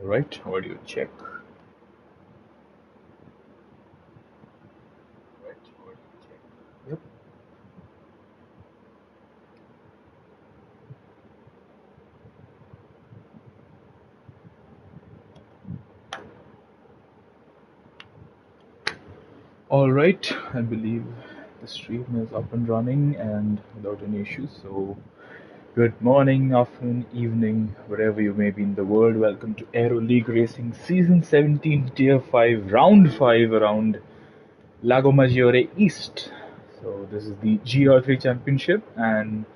Right, audio check. Yep. All right, I believe the stream is up and running and without any issues. So, good morning, afternoon, evening, wherever you may be in the world. Welcome to Aero League Racing Season 17, Tier 5, Round 5 around Lago Maggiore East. So, this is the GR3 Championship, and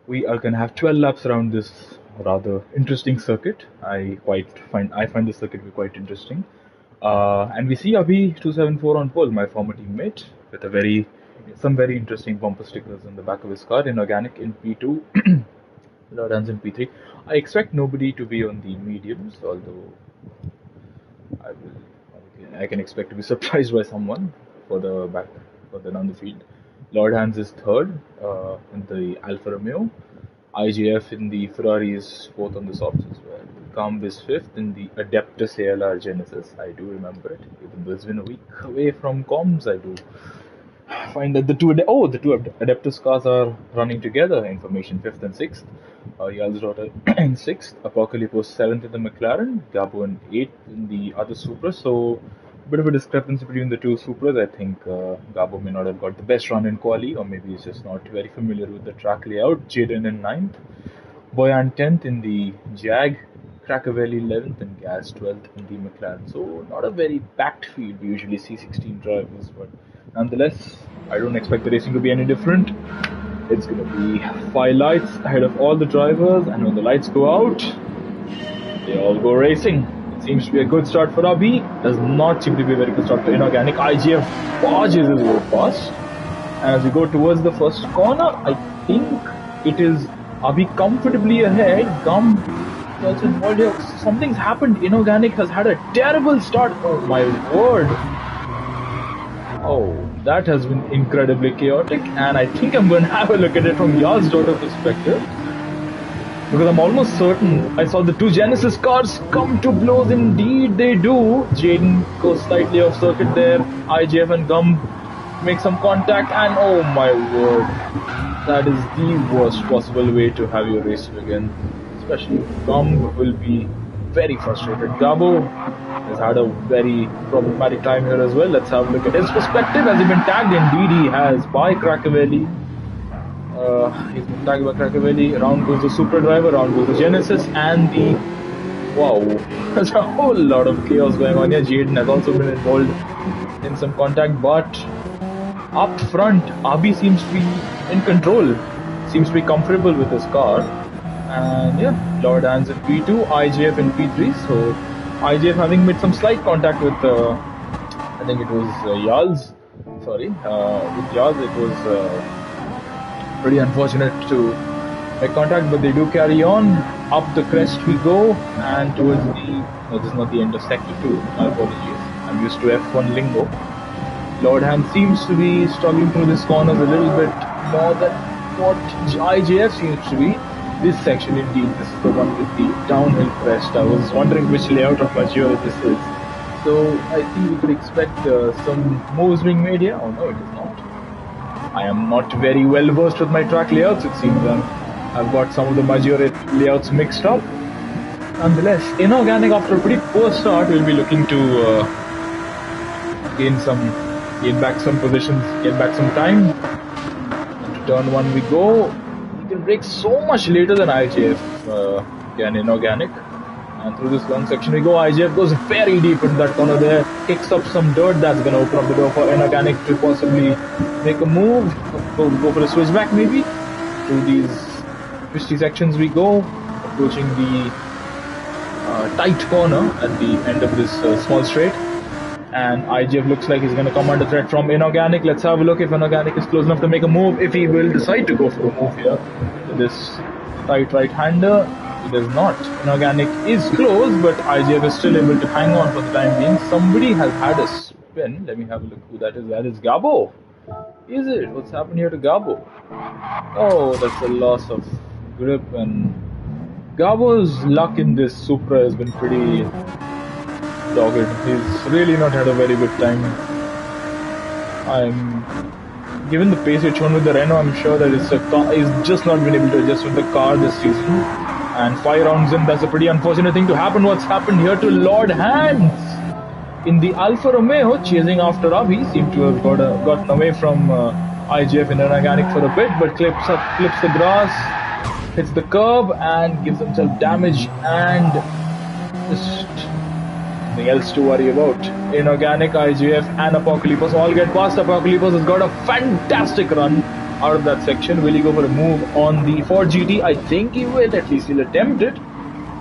we are going to have 12 laps around this rather interesting circuit. I find the circuit to be quite interesting. And we see Abhi 274 on pole, my former teammate, with some very interesting bumper stickers on the back of his car in organic in P2, Lawrence in P3. I expect nobody to be on the mediums, although I can expect to be surprised by someone for the back further down the field. Lord Hans is third in the Alfa Romeo. IGF in the Ferrari is fourth on the softs as well. Comb is fifth in the Adeptus ALR Genesis. I do remember it, even though it's been a week away from comms. I do find that the two Adeptus cars are running together. Information fifth and sixth. Yal's daughter in sixth. Apocalypse seventh in the McLaren. Gabo in eighth in the other Supra. So a bit of a discrepancy between the two Supras. I think Gabo may not have got the best run in quali, or maybe he's just not very familiar with the track layout. Jaden in ninth. Boyan 10th in the Jag. Crackavelli 11th and Gas 12th in the McLaren. So not a very packed field. We usually see 16 drivers, but nonetheless, I don't expect the racing to be any different. It's going to be 5 lights ahead of all the drivers, and when the lights go out, they all go racing. It seems to be a good start for Abhi. Does not seem to be a very good start for Inorganic. IGF barges his way past. And as we go towards the first corner, I think it is Abhi comfortably ahead. Gum also involved here. Something's happened. Inorganic has had a terrible start. Oh my word. Oh, that has been incredibly chaotic, and I think I'm going to have a look at it from Yal's daughter perspective. Because I'm almost certain I saw the two Genesis cars come to blows. Indeed, they do. Jaden goes slightly off circuit there. IGF and Gum make some contact, and oh my word, that is the worst possible way to have your race begin. Especially Gum will be very frustrated. Gabo has had a very problematic time here as well. Let's have a look at his perspective. Has he been tagged? Indeed, he has by Crackavelli. He's been tagged by Crackavelli. Round goes the Super Driver, round goes the Genesis, and the... Wow, there's a whole lot of chaos going on here. Jaden has also been involved in some contact, but up front, Abhi seems to be in control. Seems to be comfortable with his car. And yeah, Lord Hans in P2, IGF in P3. So IGF having made some slight contact with, I think it was Yal's. Sorry, with Yal's it was pretty unfortunate to make contact, but they do carry on. Up the crest we go, and towards the... No, this is not the end of sector 2. My apologies. I'm used to F1 lingo. Lord Hans seems to be struggling through this corner a little bit more than what IGF seems to be. This section, indeed, this is the one with the downhill crest. I was wondering which layout of Maggiore this is. So I think we could expect some moves being made here. Oh no, it is not. I am not very well versed with my track layouts, it seems. I've got some of the Maggiore layouts mixed up. Nonetheless, Inorganic, after a pretty poor start, will be looking to gain back some positions, get back some time. Into turn 1 we go. He can brake so much later than IGF can Inorganic. And through this long section we go. IGF goes very deep into that corner there, kicks up some dirt. That's going to open up the door for Inorganic to possibly make a move, go for a switchback maybe. Through these twisty sections we go, approaching the tight corner at the end of this small straight. And IGF looks like he's going to come under threat from Inorganic. Let's have a look if Inorganic is close enough to make a move, if he will decide to go for a move here with this tight right-hander. He does not. Inorganic is close, but IGF is still able to hang on for the time being. Somebody has had a spin. Let me have a look who that is. That is Gabo. Is it? What's happened here to Gabo? Oh, that's a loss of grip and Gabo's luck in this Supra has been pretty dogged. He's really not had a very good time. Given the pace it's shown with the Renault, I'm sure that he's just not been able to adjust with the car this season. And 5 rounds in, that's a pretty unfortunate thing to happen. What's happened here to Lord Hans in the Alfa Romeo, chasing after Abhi, seemed to have gotten away from IGF in an organic for a bit, but clips the grass, hits the curb, and gives himself damage and just nothing else to worry about. Inorganic, IGF, and Apocalypse all get past. Apocalypse has got a fantastic run out of that section. Will he go for a move on the Ford GT? I think he will. At least he'll attempt it.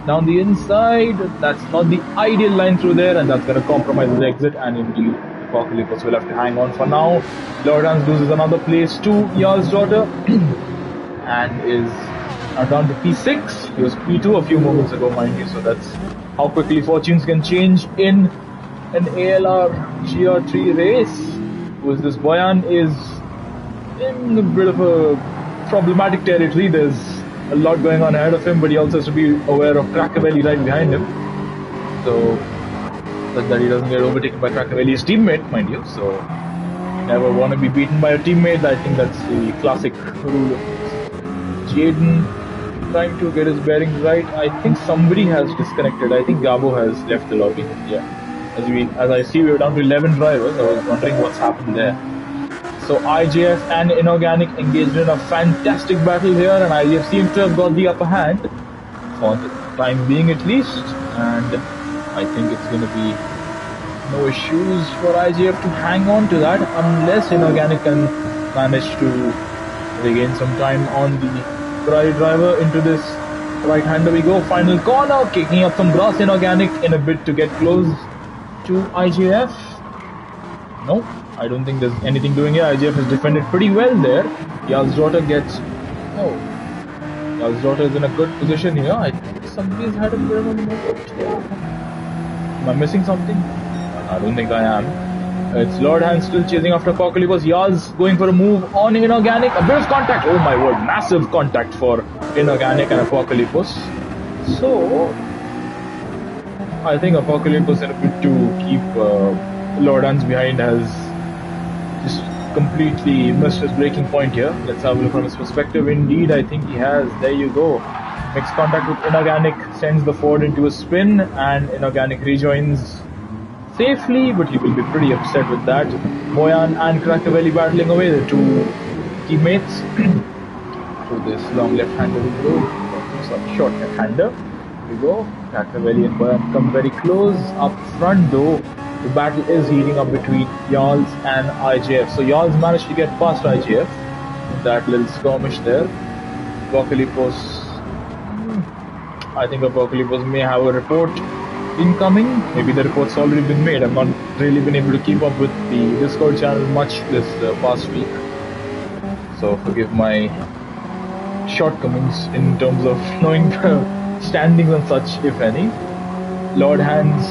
Down the inside, that's not the ideal line through there, and that's going to compromise his exit. And indeed, Apocalypse will have to hang on for now. Lord Hans loses another place to Jarl's daughter and is now down to P6. He was P2 a few moments ago, mind you, so that's how quickly fortunes can change in an ALR GR3 race. Who is this? Boyan is in a bit of a problematic territory. There's a lot going on ahead of him, but he also has to be aware of Cracavelli right behind him. So that he doesn't get overtaken by Cracavelli's teammate, mind you. So never want to be beaten by a teammate. I think that's the classic rule. Jaden trying to get his bearings right. I think somebody has disconnected. I think Gabo has left the lobby. Yeah. As I see, we're down to 11 drivers. I was wondering what's happened there. So IJF and Inorganic engaged in a fantastic battle here, and IJF seems to have got the upper hand for the time being at least. And I think it's going to be no issues for IJF to hang on to that unless Inorganic can manage to regain some time on the Ferrari driver into this right-hander. We go, final corner, kicking up some grass. Inorganic in a bit to get close to IJF. No, I don't think there's anything doing here. IJF has defended pretty well there. Jarl's daughter gets... Oh, Jarl's daughter is in a good position here. I think somebody's had a bit of a moment here. Am I missing something? I don't think I am. It's Lord Hans still chasing after Apocalypse. Jarl's going for a move on Inorganic. A bit of contact. Oh my word, massive contact for Inorganic and Apocalypse. So, I think Apocalypse in a bit to keep Lord Hans behind has just completely missed his breaking point here. Let's have a look from his perspective. Indeed, I think he has. There you go. Makes contact with Inorganic, sends the Ford into a spin, and Inorganic rejoins safely, but he will be pretty upset with that. Boyan and Cracavelli battling away, the two teammates. Through this long left-hander we go. Sorry, short left-hander. Here we go. Cracavelli and Boyan come very close. Up front though, the battle is heating up between Jarls and IJF. So Jarls managed to get past IJF. That little skirmish there. Apocalypse. I think Apocalypse may have a report incoming. Maybe the report's already been made. I've not really been able to keep up with the Discord channel much this past week. So forgive my shortcomings in terms of knowing the standings and such, if any. Lord Hans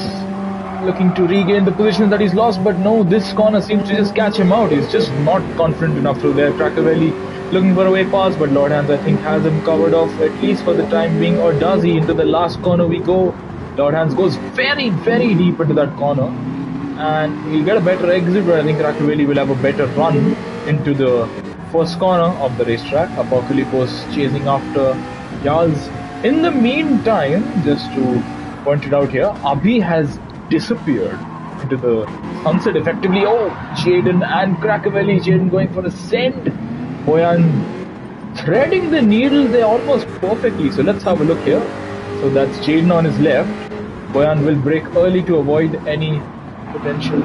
looking to regain the position that he's lost, but no, this corner seems to just catch him out. He's just not confident enough through there. Cracavelli looking for a way past, but Lord Hans I think has him covered off at least for the time being, or does he? Into the last corner we go. Lord Hans goes very, very deep into that corner, and he'll get a better exit, but I think Cracavelli will have a better run into the first corner of the racetrack. Apocalypse chasing after Jarls. In the meantime, just to point it out here, Abhi has disappeared into the sunset effectively. Oh, Jaden and Cracavelli. Jaden going for a send. Boyan threading the needle there almost perfectly. So let's have a look here. So that's Jaden on his left. Boyan will brake early to avoid any potential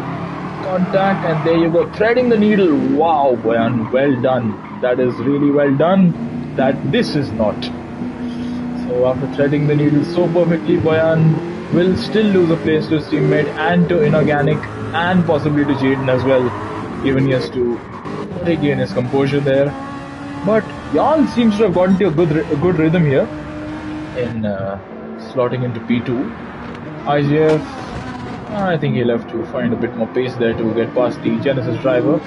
contact, and there you go, threading the needle. Wow, Boyan, well done. That is really well done. This is not. So after threading the needle so perfectly, Boyan will still lose a place to his teammate and to Inorganic and possibly to Jaden as well, given he has to regain his composure there. But Jarl seems to have gotten to a good rhythm here in slotting into P2. IJF, I think he'll have to find a bit more pace there to get past the Genesis driver.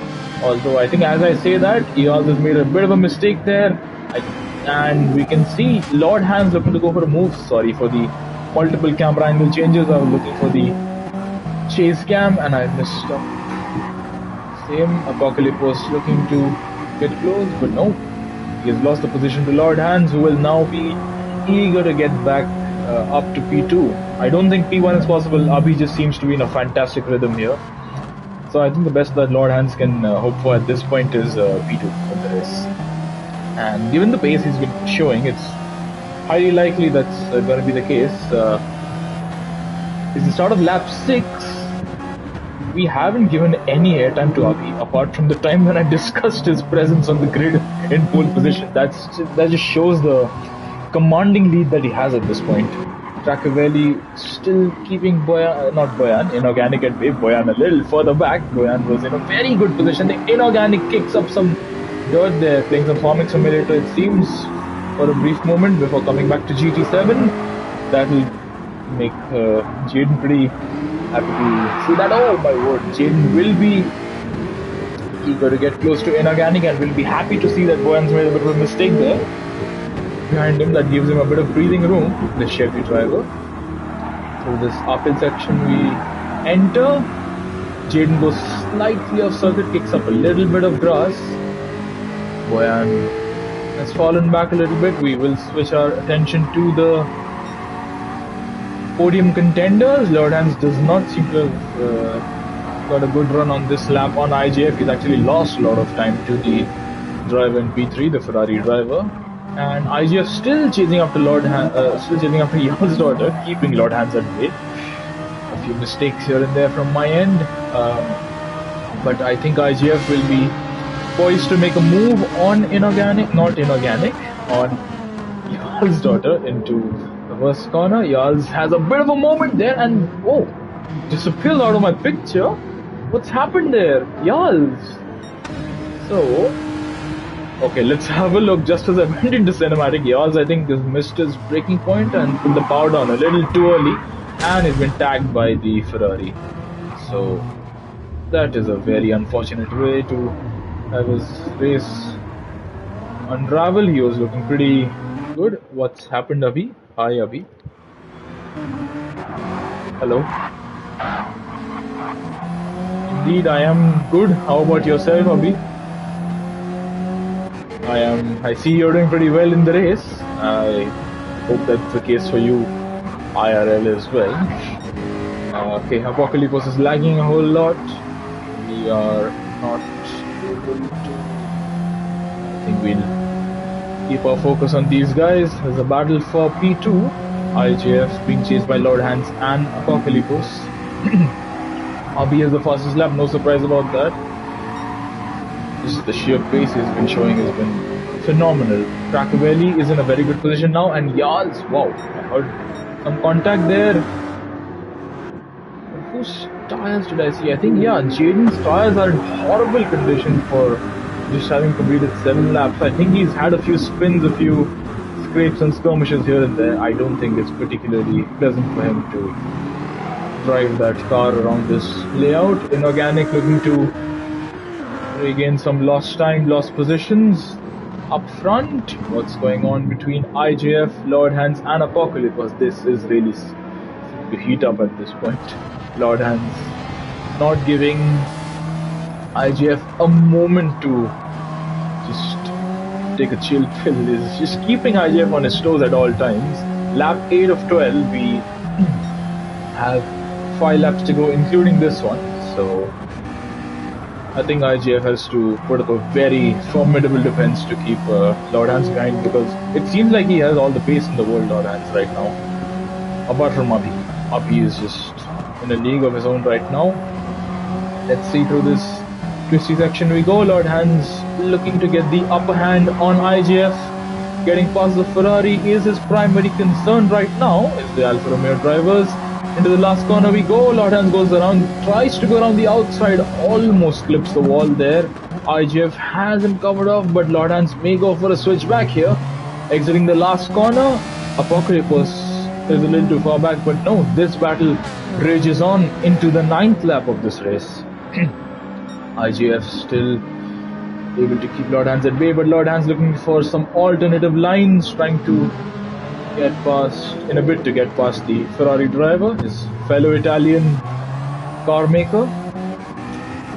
Although I think as I say that, he also made a bit of a mistake there. I and we can see Lord Hans looking to go for a move. Sorry for the multiple camera angle changes. I was looking for the chase cam and I missed up. Same, Apocalypse looking to get close, but no. He has lost the position to Lord Hans, who will now be eager to get back up to P2. I don't think P1 is possible. Abhi just seems to be in a fantastic rhythm here. So I think the best that Lord Hans can hope for at this point is P2 in the race. And given the pace he's been showing, it's highly likely that's going to be the case. It's the start of lap 6. We haven't given any airtime to Abhi, apart from the time when I discussed his presence on the grid in pole position. That just shows the commanding lead that he has at this point. Tracavelli still keeping Inorganic at bay. Boyan a little further back. Boyan was in a very good position. The Inorganic kicks up some dirt there, playing some farming simulator it seems for a brief moment before coming back to GT7. That will make Jaden pretty happy to see that. Oh my word, Jaden will be eager to get close to Inorganic and will be happy to see that Boyan's made a bit of a mistake there. Behind him, that gives him a bit of breathing room, the Chevy driver. Through this uphill section we enter. Jaden goes slightly off circuit, kicks up a little bit of grass. Boyan has fallen back a little bit. We will switch our attention to the podium contenders. Lord Hans does not seem to have got a good run on this lap on IGF. He's actually lost a lot of time to the driver in P3, the Ferrari driver. And IGF still chasing after Jarl's daughter, keeping Lord Hans at bay. A few mistakes here and there from my end, but I think IGF will be poised to make a move on on Jarl's daughter into the first corner. Jarl has a bit of a moment there and disappears out of my picture. What's happened there? Jarl. So, okay, let's have a look. Just as I went into cinematic, Jarl I think has missed his braking point and put the power down a little too early, and he's been tagged by the Ferrari. So that is a very unfortunate way to have his race unravel. He was looking pretty good. What's happened, Abhi? Hi, Abhi. Hello. Indeed, I am good. How about yourself, Abhi? I see you're doing pretty well in the race. I hope that's the case for you IRL as well. Okay, Apocalypse is lagging a whole lot. We are not able to... I think we'll keep our focus on these guys. There's a battle for P2. IJF being chased by Lord Hans and Apocalypse. Abhi has the fastest lap, no surprise about that. Just the sheer pace he's been showing has been phenomenal. Tracavelli is in a very good position now, and Jarl's, wow, I heard some contact there. Whose tires did I see? I think, yeah, Jaden's tires are in horrible condition for just having completed 7 laps. I think he's had a few spins, a few scrapes and skirmishes here and there. I don't think it's particularly pleasant for him to drive that car around this layout. Inorganic looking to regain some lost time, lost positions up front. What's going on between IJF, Lord Hans and Apocalypse? This is really to heat up at this point. Lord Hans not giving IJF a moment to just take a chill pill, is just keeping IJF on his toes at all times. Lap 8 of 12, we have 5 laps to go, including this one. So I think IGF has to put up a very formidable defense to keep Lord Hans behind, because it seems like he has all the pace in the world, Lord Hans, right now. Apart from Abhi. Abhi is just in a league of his own right now. Let's see through this twisty section we go. Lord Hans looking to get the upper hand on IGF. Getting past the Ferrari is his primary concern right now. Is the Alfa Romeo drivers. Into the last corner we go. Lord Hans goes around, tries to go around the outside, almost clips the wall there. IGF has him covered off, but Lord Hans may go for a switch back here. Exiting the last corner, Apocalypse is a little too far back, but no, this battle rages on into the 9th lap of this race. IGF still able to keep Lord Hans at bay, but Lord Hans looking for some alternative lines, trying to get past, in a bit to get past the Ferrari driver, his fellow Italian car maker.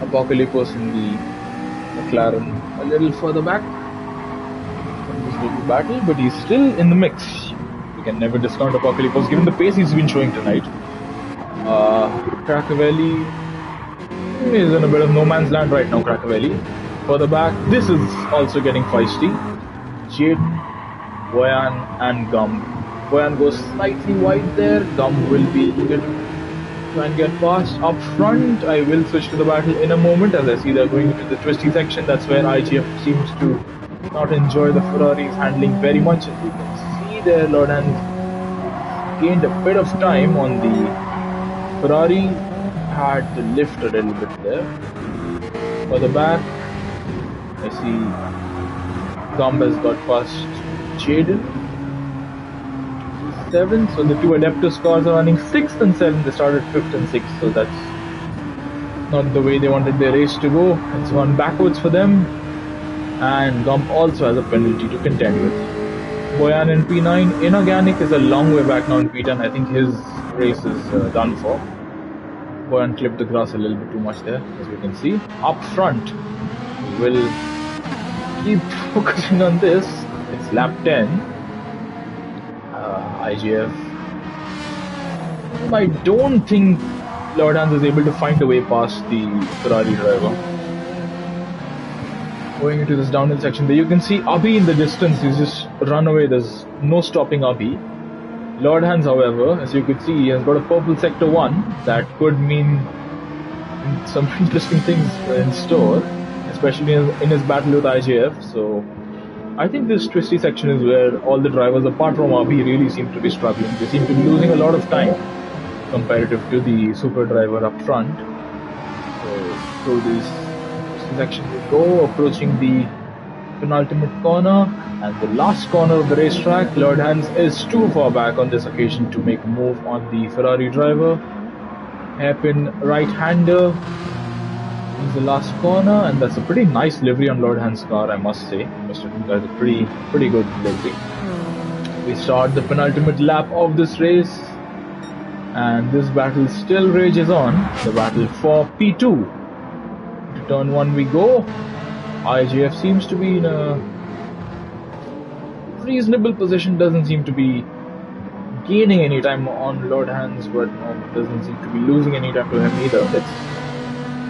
Apocalypse in the McLaren a little further back in this little battle, but he's still in the mix. You can never discount Apocalypse given the pace he's been showing tonight. Cracavelli is in a bit of no man's land right now. Cracavelli further back. This is also getting feisty. Jaden, Boyan and Gumb. Boyan goes slightly wide there. Gumb will be able to try and get past. Up front, I will switch to the battle in a moment as I see they're going into the twisty section. That's where IGF seems to not enjoy the Ferrari's handling very much. As you can see there, Lord Hans gained a bit of time on the Ferrari, had to lift a little bit there. Further back, I see Gumb has got past Jaden. 7th, so the two Adeptus cars are running 6th and 7th. They started 5th and 6th, so that's not the way they wanted their race to go. It's gone backwards for them, and Gumb also has a penalty to contend with. Boyan in P9. Inorganic is a long way back now in P10. I think his race is done for. Boyan clipped the grass a little bit too much there, as you can see. Up front, we'll keep focusing on this. It's lap 10. IGF. I don't think Lord Hans is able to find a way past the Ferrari driver. Going into this downhill section there, you can see Abhi in the distance. He's just run away. There's no stopping Abhi. Lord Hans, however, as you could see, he has got a purple sector 1. That could mean some interesting things in store, especially in his battle with IGF. So I think this twisty section is where all the drivers, apart from Abhi, really seem to be struggling. They seem to be losing a lot of time comparative to the super driver up front. So through this section we go, approaching the penultimate corner and the last corner of the racetrack. Lord Hans is too far back on this occasion to make a move on the Ferrari driver. Hairpin right-hander is the last corner, and that's a pretty nice livery on Lord Hans' car, I must say. Must have been a pretty good livery. We start the penultimate lap of this race, and this battle still rages on. The battle for P2. To turn 1 we go. IGF seems to be in a reasonable position, doesn't seem to be gaining any time on Lord Hans, but doesn't seem to be losing any time to him either.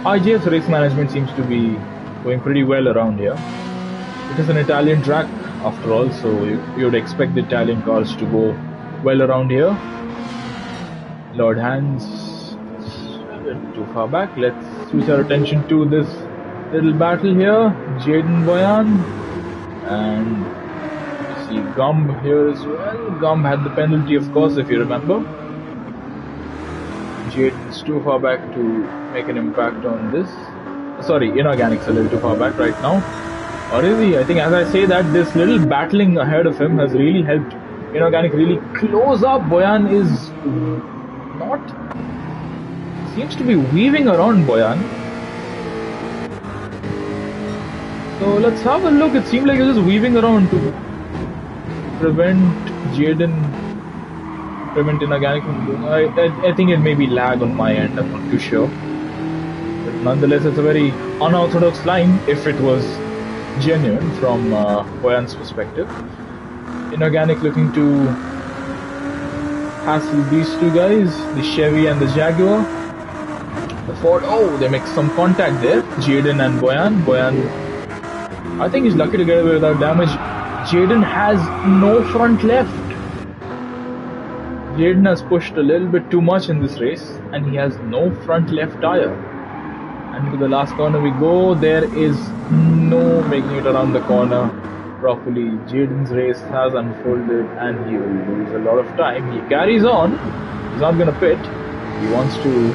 IGF's race management seems to be going pretty well around here. It is an Italian track after all, so you would expect the Italian cars to go well around here. Lord Hans a bit too far back. Let's switch our attention to this little battle here. Jaden Boyan and see Gumb here as well. Gumb had the penalty, of course, if you remember. Jaden is too far back to make an impact on this. Sorry, Inorganic's a little too far back right now. Or is he? I think as I say that, this little battling ahead of him has really helped Inorganic really close up. Boyan is not... seems to be weaving around Boyan. So let's have a look. It seemed like he was just weaving around to prevent Inorganic from doing. I think it may be lag on my end, I'm not too sure. But nonetheless, it's a very unorthodox line if it was genuine from Boyan's perspective. Inorganic looking to hassle these two guys, the Chevy and the Jaguar. The Ford, oh, they make some contact there, Jaden and Boyan. Boyan, I think he's lucky to get away without damage. Jaden has no front left. Jaden has pushed a little bit too much in this race and he has no front left tire. And to the last corner we go. There is no making it around the corner properly. Jaden's race has unfolded and he will lose a lot of time. He carries on. He's not going to pit. He wants to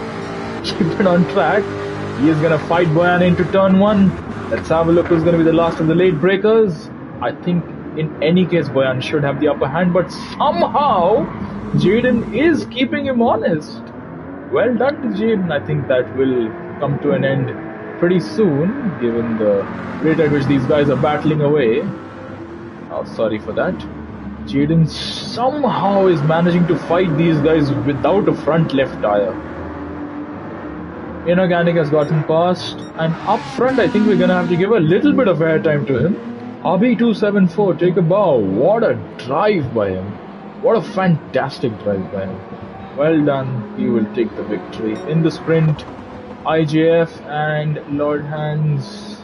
keep it on track. He is going to fight Boyan into turn 1. Let's have a look who's going to be the last of the late breakers. I think in any case Boyan should have the upper hand, but somehow Jaden is keeping him honest. Well done to Jaden. I think that will come to an end pretty soon, given the rate at which these guys are battling away. Oh, sorry for that. Jaden somehow is managing to fight these guys without a front left tire. Inorganic has gotten past, and up front I think we're gonna have to give a little bit of airtime to him. RB274, take a bow. What a drive by him. What a fantastic drive by him. Well done, he will take the victory. In the sprint, IJF and Lord Hans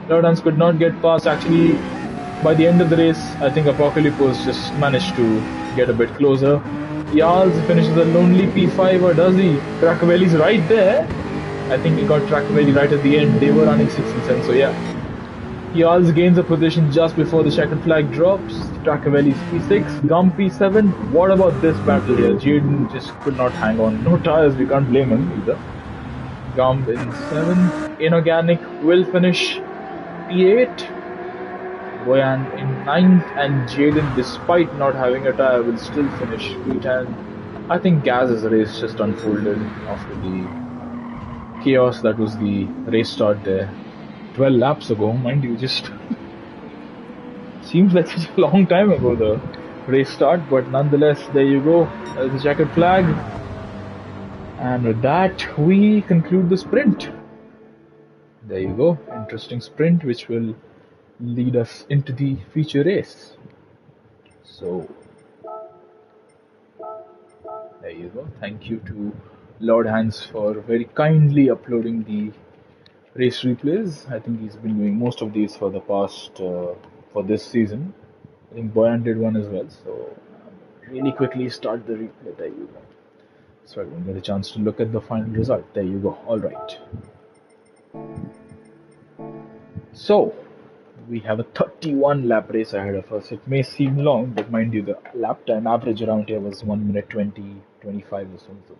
could not get past. Actually, by the end of the race, I think Apocalypse just managed to get a bit closer. Jarls finishes a lonely P5, or does he? Cracavelli's right there. I think he got Cracavelli right at the end. They were running 6 and 7, so yeah. Jarls gains a position just before the checkered flag drops. Cracavelli's P6, Gum P7. What about this battle here? Jaden just could not hang on. No tires, we can't blame him either. Gum in 7. Inorganic will finish P8. Boyan in 9th, and Jaden, despite not having a tire, will still finish P10. I think Gaz's race just unfolded after the chaos that was the race start there 12 laps ago, mind you. Just seems like such a long time ago, the race start, but nonetheless, there you go. There's the checkered flag, and with that we conclude the sprint. There you go, interesting sprint which will lead us into the feature race. So there you go. Thank you to Lord Hans for very kindly uploading the race replays. I think he's been doing most of these for the past for this season. I think Boyan did one as well, so really quickly start the replay. There you go. So I don't get a chance to look at the final result. There you go. Alright. So we have a 31 lap race ahead of us. It may seem long, but mind you, the lap time average around here was 1 minute 20, 25 or so.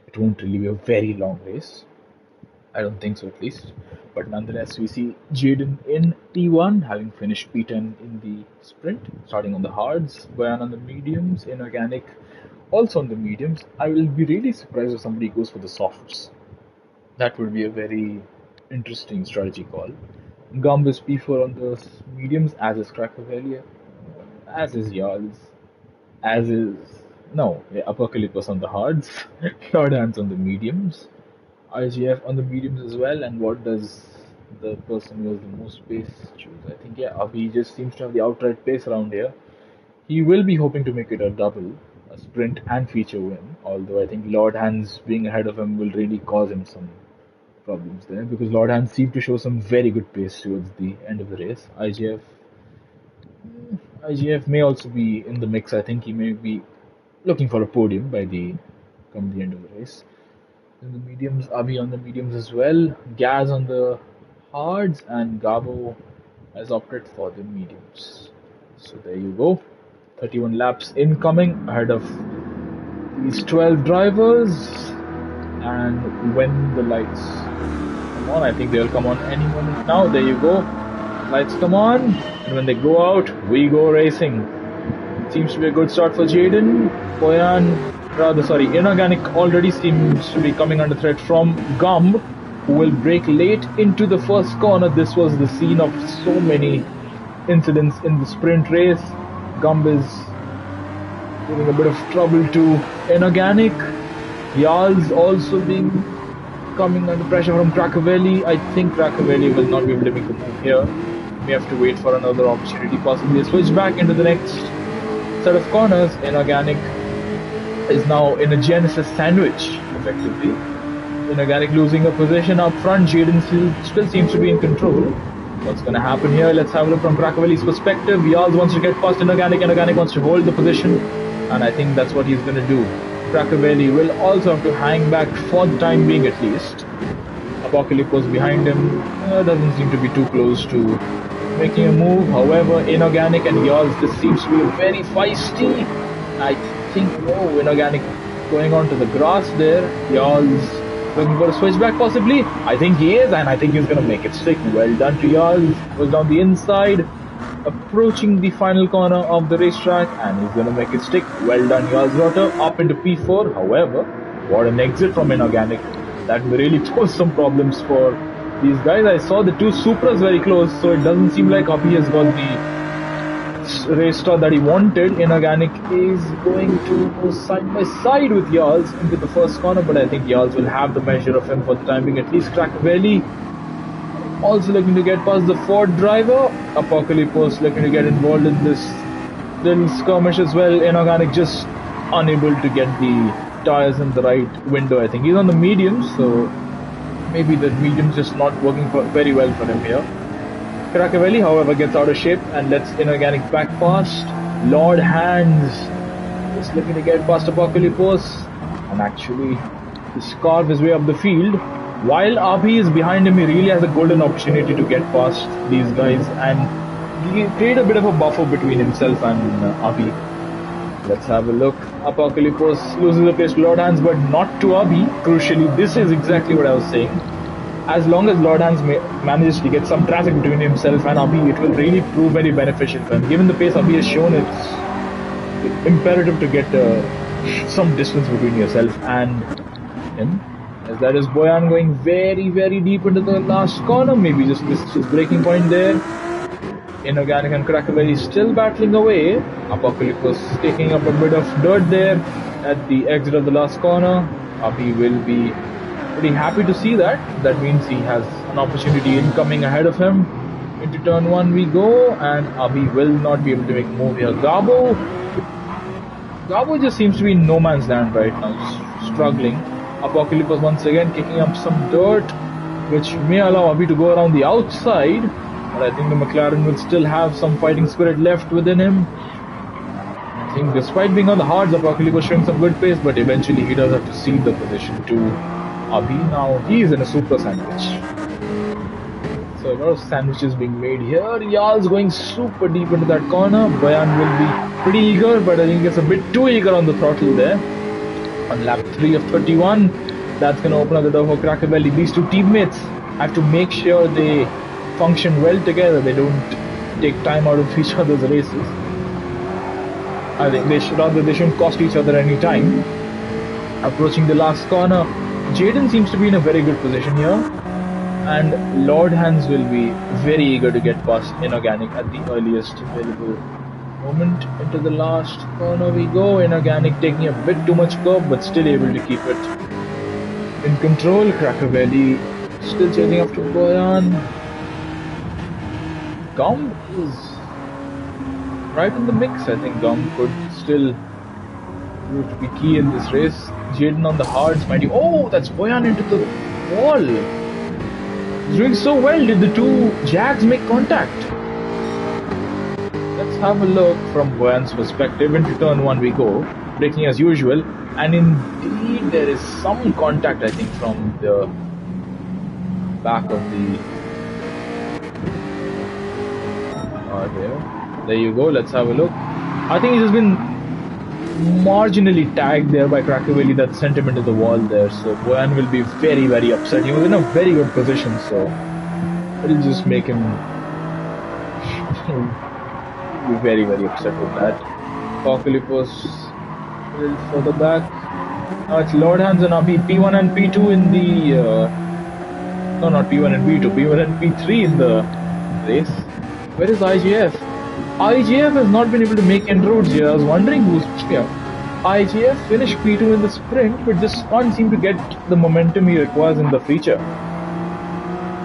It won't really be a very long race. I don't think so, at least. But nonetheless, we see Jaden in T1, having finished P10 in the sprint, starting on the hards, Boyan on the mediums, Inorganic also on the mediums. I will be really surprised if somebody goes for the softs. That would be a very interesting strategy call. Gum is P4 on the mediums, as is Cracavelli, as is Jarls, as is... No, yeah, Apocalypse on the hards, Lord Hans on the mediums, IGF on the mediums as well. And what does the person who has the most pace choose? I think, yeah, Abhi just seems to have the outright pace around here. He will be hoping to make it a double, a sprint and feature win, although I think Lord Hans being ahead of him will really cause him some problems there, because Lord Hans seemed to show some very good pace towards the end of the race. IGF may also be in the mix. I think he may be looking for a podium by come the end of the race. In the mediums, Abhi on the mediums as well, Gaz on the hards, and Gabo has opted for the mediums. So there you go, 31 laps incoming ahead of these 12 drivers. And when the lights come on, I think they'll come on any moment now. There you go, lights come on, and when they go out, we go racing. It seems to be a good start for Jaden. Inorganic already seems to be coming under threat from Gum, who will brake late into the first corner. This was the scene of so many incidents in the sprint race. Gum is giving a bit of trouble to Inorganic. Jarls also coming under pressure from Cracavelli. I think Cracavelli will not be able to make a move here. We have to wait for another opportunity, possibly a switch back into the next set of corners. Inorganic is now in a Genesis sandwich, effectively. Inorganic losing a position up front. Jaden still seems to be in control. What's going to happen here? Let's have a look from Cracavelli's perspective. Jarls wants to get past Inorganic. Inorganic wants to hold the position, and I think that's what he's going to do. Cracavelli will also have to hang back for the time being, at least. Apocalypse behind him doesn't seem to be too close to making a move. However, Inorganic and Jarls, this seems to be very feisty. I think, no, Inorganic going on to the grass there. Jarls looking for a switchback, possibly. I think he is, and I think he's going to make it stick. Well done to Jarls. Goes down the inside, approaching the final corner of the racetrack, and he's going to make it stick. Well done, Jarls Rotter, up into P4. However, what an exit from Inorganic. That really posed some problems for these guys. I saw the two Supras very close, so it doesn't seem like Abhi has got the race start that he wanted. Inorganic is going to go side by side with Yarls into the first corner, but I think Yarls will have the measure of him for the time being, at least. Crackaveli also looking to get past the Ford driver. Apocalypse looking to get involved in this little skirmish as well. Inorganic just unable to get the tires in the right window. I think he's on the medium, so maybe the medium's just not working very well for him here. Crackaveli, however, gets out of shape and lets Inorganic back past. Lord Hands is looking to get past Apocalypse and actually carve his way up the field. While Abhi is behind him, he really has a golden opportunity to get past these guys and create a bit of a buffer between himself and Abhi. Let's have a look. Apocalypse loses the place to Lord Hands, but not to Abhi. Crucially, this is exactly what I was saying. As long as Lord Hands manages to get some traffic between himself and Abhi, it will really prove very beneficial for him. Given the pace Abhi has shown, it's imperative to get some distance between yourself and him. As that is Boyan going very, very deep into the last corner. Maybe just missed his breaking point there. Inorganic and Crackaveli still battling away. Apocalypse taking up a bit of dirt there at the exit of the last corner. Abhi will be pretty happy to see that. That means he has an opportunity incoming ahead of him. Into turn 1 we go, and Abhi will not be able to make a move here. Gabo just seems to be in no man's land right now, just struggling. Apocalypse once again kicking up some dirt, which may allow Abhi to go around the outside, but I think the McLaren will still have some fighting spirit left within him. I think despite being on the hards, Apocalypse showing some good pace, but eventually he does have to cede the position to Abhi. Now he is in a super sandwich. So a lot of sandwiches being made here. Yarls going super deep into that corner. Boyan will be pretty eager, but I think it's a bit too eager on the throttle there. On lap 3 of 31, that's going to open up the door for Crackaveli. These two teammates have to make sure they function well together. They don't take time out of each other's races. I think they shouldn't cost each other any time. Approaching the last corner, Jaden seems to be in a very good position here, and Lord Hands will be very eager to get past Inorganic at the earliest available moment. Into the last corner we go. Inorganic taking a bit too much curb, but still able to keep it in control. Crackaveli still chasing after Boyan. Gum is right in the mix. I think Gum could still prove to be key in this race. Jaden on the hards, mighty. Oh, that's Boyan into the wall. He's doing so well. Did the two Jags make contact? Let's have a look from Boyan's perspective. Into turn 1 we go, braking as usual, and indeed there is some contact, I think, from the back of the there you go. Let's have a look. I think he's just been marginally tagged there by Crackaveli that sent him into the wall there, so Boyan will be very, very upset. He was in a very good position, so it'll just make him be very, very upset with that. Apocalypse a little further back. Now it's Lord Hands and Abhi. P1 and P2 in the no, not P1 and P2, P1 and P3 in the race. Where is IGF? IGF has not been able to make inroads here. I was wondering who's here. IGF finished P2 in the sprint, but just can't seem to get the momentum he requires in the feature.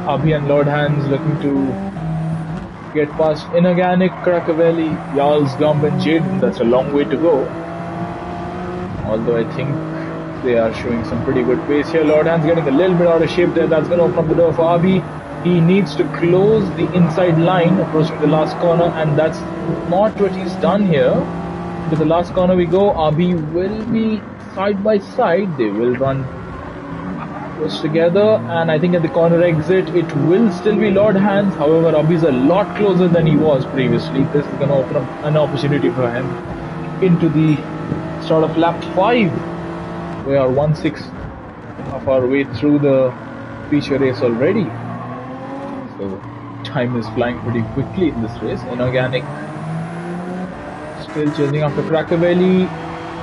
Abhi and Lord Hands looking to get past Inorganic, Crackaveli, Yarls, Gump and Jaden. That's a long way to go. Although I think they are showing some pretty good pace here. Lord Hands getting a little bit out of shape there. That's going to open up the door for Abhi. He needs to close the inside line approaching the last corner, and that's not what he's done here. To the last corner we go. Abhi will be side by side. They will run close together, and I think at the corner exit it will still be Lord Hands. However, Abhi's a lot closer than he was previously. This is going to open up an opportunity for him into the start of lap 5. We are 1/6 of our way through the feature race already. So time is flying pretty quickly in this race. Inorganic still chasing after Crackaveli.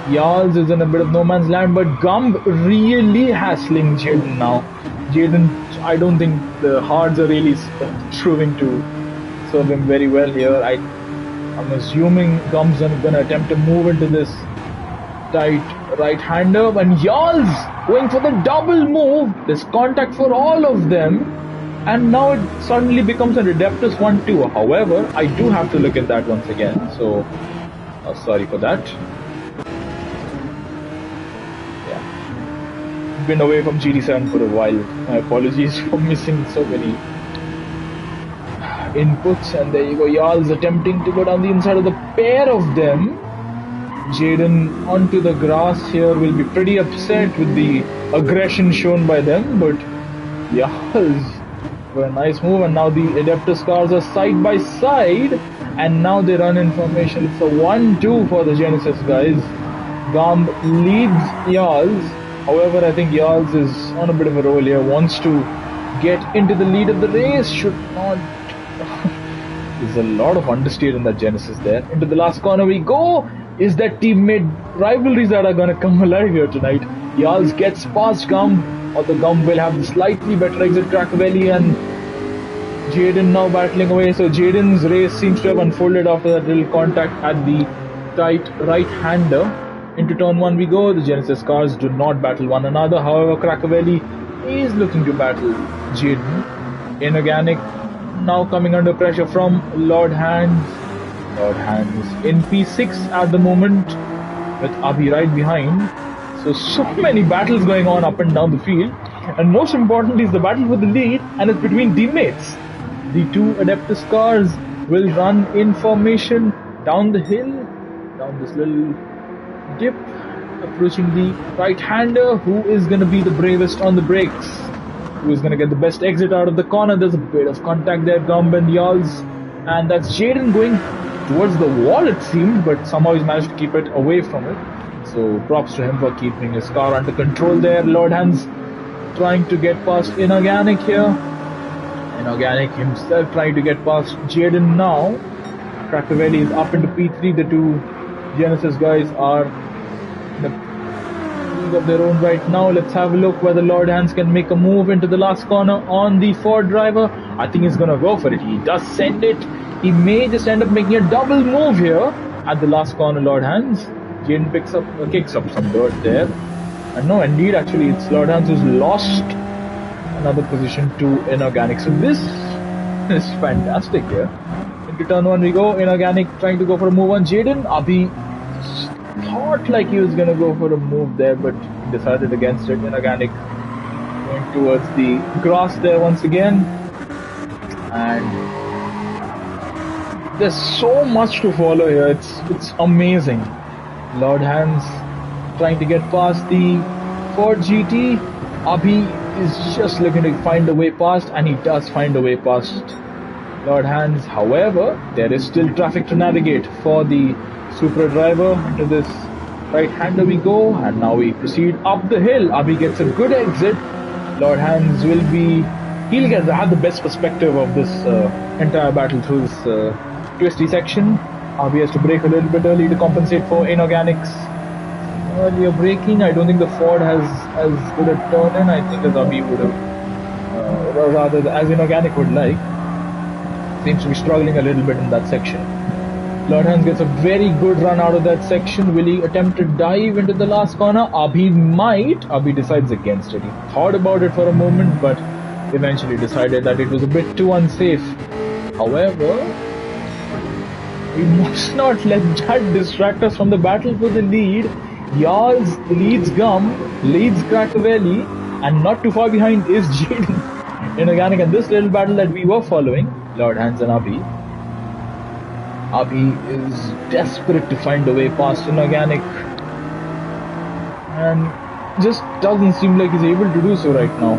Yarls is in a bit of no man's land, but Gumb really hassling Jaden now. Jaden, I don't think the hards are really proving to serve him very well here. I'm assuming Gumb's gonna attempt to move into this tight right-hander, and Yarls going for the double move. There's contact for all of them, and now it suddenly becomes an Adeptus 1-2. However, I do have to look at that once again, so sorry for that. Been away from GD7 for a while. My apologies for missing so many inputs. And there you go, Yarls attempting to go down the inside of the pair of them. Jaden onto the grass here will be pretty upset with the aggression shown by them, but Yarls for a nice move. And now the Adeptus cars are side by side, and now they run in formation. It's a 1-2 for the Genesis guys. Gumb leads Yarls. However, I think Yarls is on a bit of a roll here, wants to get into the lead of the race, should not. There's a lot of understeer in that Genesis there. Into the last corner we go. Is that teammate rivalries that are going to come alive here tonight? Yarls gets past Gumb, or the Gumb will have the slightly better exit Cracovelli, and Jaden now battling away. So Jaden's race seems to have unfolded after that little contact at the tight right-hander. Into turn 1 we go. The Genesis cars do not battle one another. However, Cracovelli is looking to battle Jaden. Inorganic now coming under pressure from Lord Hands. Lord Hands in P6 at the moment, with Abhi right behind. So many battles going on up and down the field. And most importantly is the battle for the lead, and it's between teammates. The two Adeptus cars will run in formation down the hill, down this little dip, approaching the right-hander. Who is going to be the bravest on the brakes? Who is going to get the best exit out of the corner? There's a bit of contact there, Gumb and Yarls, and that's Jaden going towards the wall it seemed, but somehow he's managed to keep it away from it. So props to him for keeping his car under control there. Lord Hands trying to get past Inorganic here. Inorganic himself trying to get past Jaden now. Cracovelli is up into P3. The two Genesis guys are in the league of their own right now. Let's have a look whether Lord Hands can make a move into the last corner on the Ford driver. I think he's gonna go for it. He does send it. He may just end up making a double move here at the last corner, Lord Hands. Jaden kicks up some dirt there. And no, indeed, actually, it's Lord Hands who's lost another position to Inorganic. So this is fantastic here. Into turn 1 we go. Inorganic trying to go for a move on Jaden. Abhi thought like he was going to go for a move there, but decided against it. Inorganic going towards the grass there once again. And there's so much to follow here. It's amazing. Lord Hands trying to get past the Ford GT. Abhi is just looking to find a way past, and he does find a way past Lord Hands. However, there is still traffic to navigate for the Supra driver. Into this right-hander we go, and now we proceed up the hill. Abhi gets a good exit. Lord Hands he'll have the best perspective of this entire battle through this twisty section. Abhi has to brake a little bit early to compensate for Inorganic's earlier braking. I don't think the Ford has as good a turn in, I think, as Abhi would have, or rather as Inorganic would like. Seems to be struggling a little bit in that section. Lord Hands gets a very good run out of that section. Will he attempt to dive into the last corner? Abhi might. Abhi decides against it. He thought about it for a moment, but eventually decided that it was a bit too unsafe. However, we must not let that distract us from the battle for the lead. Yarls leads Gumb, leads Cracovelli, and not too far behind is Jaden. Inorganic, and this little battle that we were following, Lord Hands and Abhi. Abhi is desperate to find a way past Inorganic, and just doesn't seem like he's able to do so right now.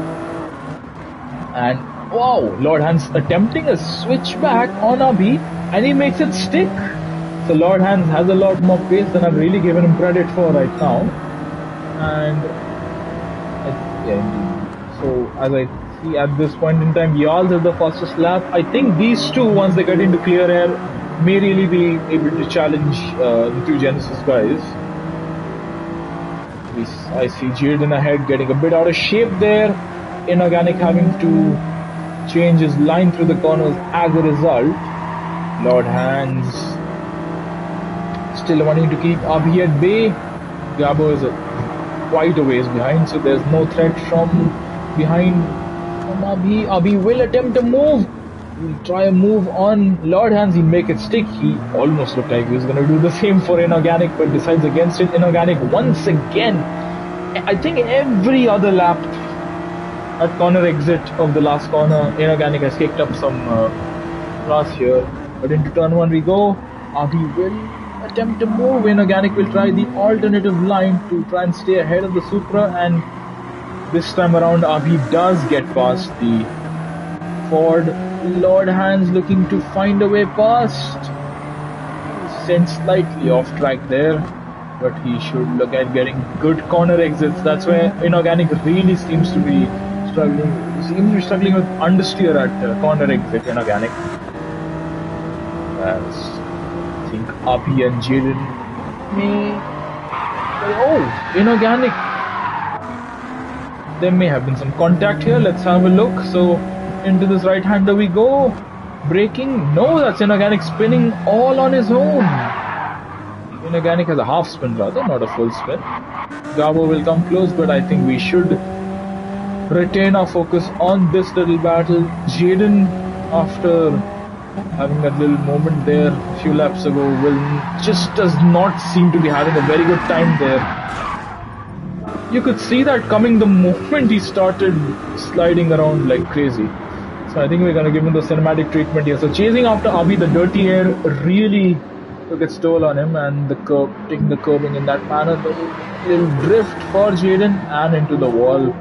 And wow, Lord Hands attempting a switchback on Abhi, and he makes it stick. So Lord Hands has a lot more pace than I've really given him credit for right now. And yeah, so as I see at this point in time, Yarls is the fastest lap. I think these two, once they get into clear air, may really be able to challenge the two Genesis guys. I see Jaden ahead getting a bit out of shape there. Inorganic having to change his line through the corners as a result. Lord Hands still wanting to keep Abhi at bay. Gabo is quite a ways behind, so there's no threat from behind from Abhi. Abhi will attempt a move. He'll try a move on Lord Hands. He'll make it stick. He almost looked like he was going to do the same for Inorganic, but decides against it. Inorganic once again. I think every other lap at corner exit of the last corner, Inorganic has kicked up some grass here. But into turn 1 we go. Abhi will attempt to move. Inorganic will try the alternative line to try and stay ahead of the Supra, and this time around Abhi does get past the Ford. Lord Hands looking to find a way past. Sent slightly off track there, but he should look at getting good corner exits. That's where Inorganic really seems to be struggling. With understeer at corner exit. Inorganic. As I think Abhi and Jaden may. Oh, Inorganic. There may have been some contact here. Let's have a look. So into this right-hander we go. Braking. No, that's Inorganic spinning all on his own. Inorganic has a half spin rather, not a full spin. Gabo will come close, but I think we should retain our focus on this little battle. Jaden, after having that little moment there a few laps ago, just does not seem to be having a very good time there. You could see that coming the moment he started sliding around like crazy. So I think we're going to give him the cinematic treatment here. So chasing after Abhi, the dirty air really took its toll on him, and taking the curbing in that manner. The little drift for Jaden and into the wall.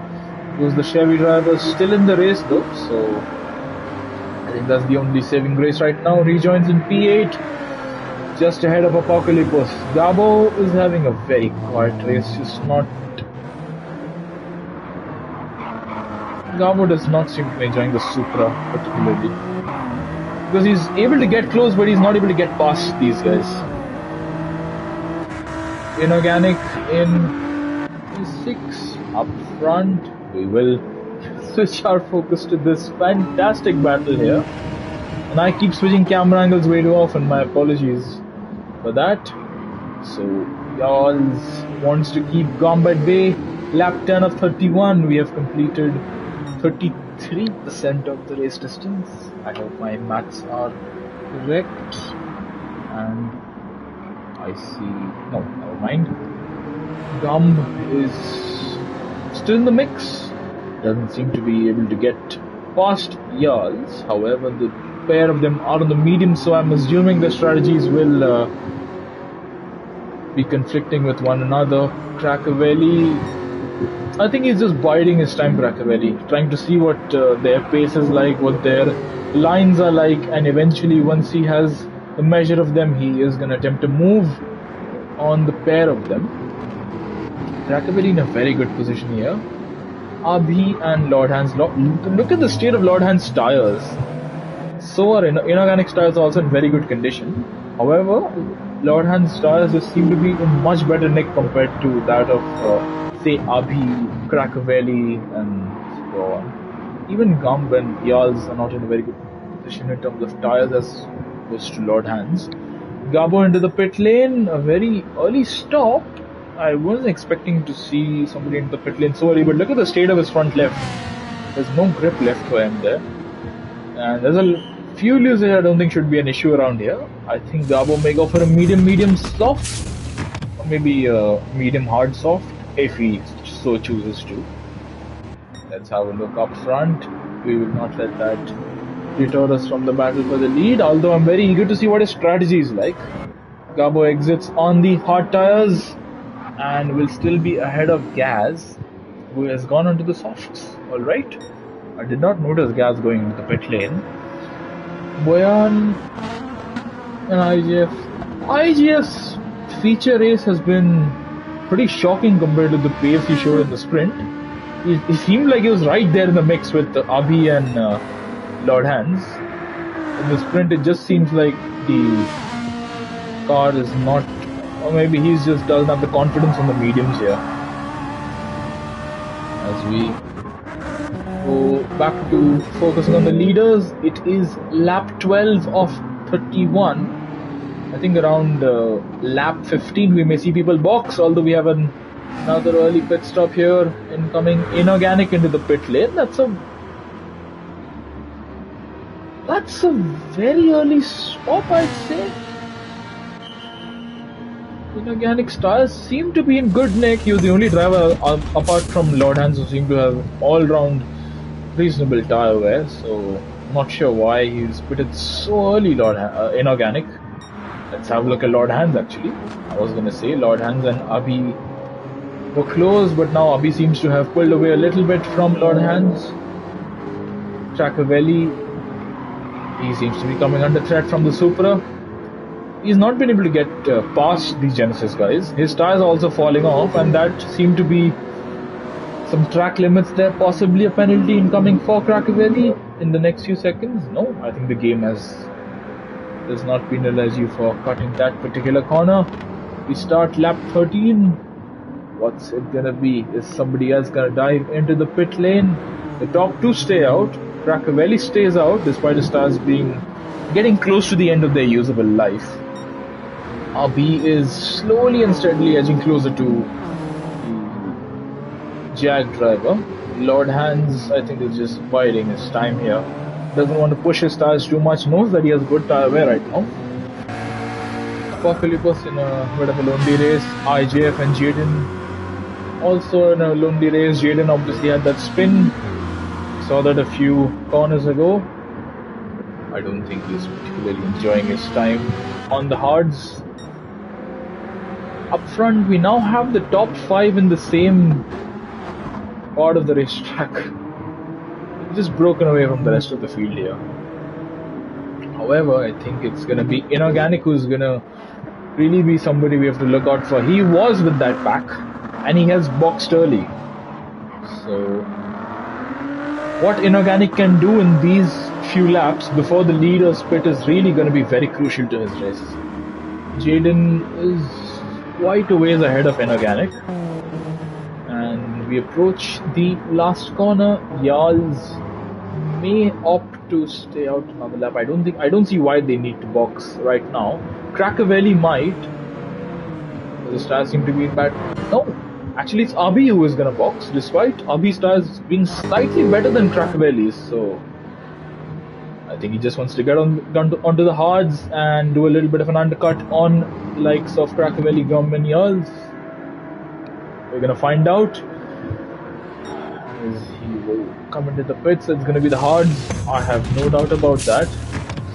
Goes the Chevy driver, still in the race though, so I think that's the only saving grace right now. Rejoins in P8, just ahead of Apocalypse. Gabo is having a very quiet race, Gabo does not seem to be enjoying the Supra particularly, because he's able to get close, but he's not able to get past these guys. Inorganic in P6 up front. We will switch our focus to this fantastic battle here, and I keep switching camera angles way too often. My apologies for that. So Yalls wants to keep Gombe at bay. Lap 10 of 31. We have completed 33% of the race distance. I hope my maths are correct. And I see. No, never mind. Gum is still in the mix. Doesn't seem to be able to get past Yalls. However, the pair of them are on the medium, so I'm assuming the strategies will be conflicting with one another. Crackavelli, I think he's just biding his time, Crackavelli, trying to see what their pace is like, what their lines are like, and eventually once he has the measure of them, he is going to attempt to move on the pair of them. Crackavelli in a very good position here. Abhi and Lord Hands. Look at the state of Lord Hands' tires. So are Inorganic's tires also in very good condition. However, Lord Hands' tires just seem to be in much better nick compared to that of say Abhi, Crackavelli and so on. Even Gumb and Yalls are not in a very good position in terms of tires as opposed to Lord Hands. Gabo into the pit lane, a very early stop. I wasn't expecting to see somebody into the pit lane so early, but look at the state of his front left. There's no grip left for him there. And there's a few leaves that I don't think should be an issue around here. I think Gabo may go for a medium soft, or maybe a medium hard soft, if he so chooses to. Let's have a look up front. We will not let that deter us from the battle for the lead, although I'm very eager to see what his strategy is like. Gabo exits on the hard tires and will still be ahead of Gaz, who has gone onto the softs. Alright. I did not notice Gaz going into the pit lane. Boyan and IGF's feature race has been pretty shocking compared to the pace he showed in the sprint. He seemed like he was right there in the mix with Abhi and Lord Hands. In the sprint, it just seems like the car is not, or maybe he just doesn't have the confidence on the mediums here. As we go back to focusing on the leaders, it is lap 12 of 31. I think around lap 15 we may see people box, although we have another early pit stop here, incoming inorganic into the pit lane. That's a very early stop, I'd say. Inorganic's tires seem to be in good nick. He was the only driver apart from Lord Hans who seemed to have all-round reasonable tire wear, so not sure why he's pitted so early, Inorganic. Let's have a look at Lord Hans actually. I was going to say Lord Hans and Abhi were close, but now Abhi seems to have pulled away a little bit from Lord Hans. Tracavelli, he seems to be coming under threat from the Supra. He's not been able to get past these Genesis guys. His tires are also falling off, and that seemed to be some track limits there, possibly a penalty incoming for Tracavelli in the next few seconds. No, I think the game does not penalize you for cutting that particular corner. We start lap 13. What's it gonna be? Is somebody else gonna dive into the pit lane? The top two stay out. Tracavelli stays out despite his tires getting close to the end of their usable life. RB is slowly and steadily edging closer to the Jag driver. Lord Hans, I think, is just biding his time here. Doesn't want to push his tires too much, knows that he has good tire wear right now. Apocalypse in a bit of a lonely race. IJF and Jaden also in a lonely race. Jaden obviously had that spin. Saw that a few corners ago. I don't think he's particularly enjoying his time on the hards. Up front, we now have the top 5 in the same part of the racetrack. Just broken away from the rest of the field here. However, I think it's going to be Inorganic who's going to really be somebody we have to look out for. He was with that pack and he has boxed early. So what Inorganic can do in these few laps before the leader's pit is really going to be very crucial to his race. Jaden is quite a ways ahead of Inorganic. And we approach the last corner. Jarls may opt to stay out another lap. I don't see why they need to box right now. Tracavelli might. The stars seem to be bad. No, actually it's Abhi who is gonna box, despite Abhi's tires being slightly better than Tracavelli's. So I think he just wants to get onto the hards and do a little bit of an undercut on the likes of Tracavelli, Gum and Jarls. We're gonna find out. He will come into the pits. It's gonna be the hards. I have no doubt about that.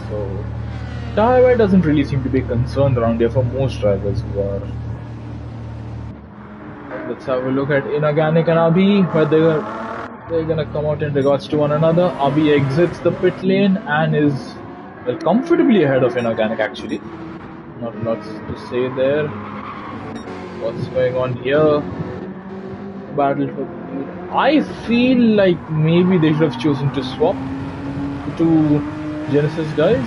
So tire wear doesn't really seem to be a concern around here for most drivers who are. Let's have a look at Inorganic and Abhi, where they're gonna come out in regards to one another. Abhi exits the pit lane and is comfortably ahead of Inorganic actually. Not lots to say there. What's going on here? Battle for the lead. I feel like maybe they should have chosen to swap the two Genesis guys,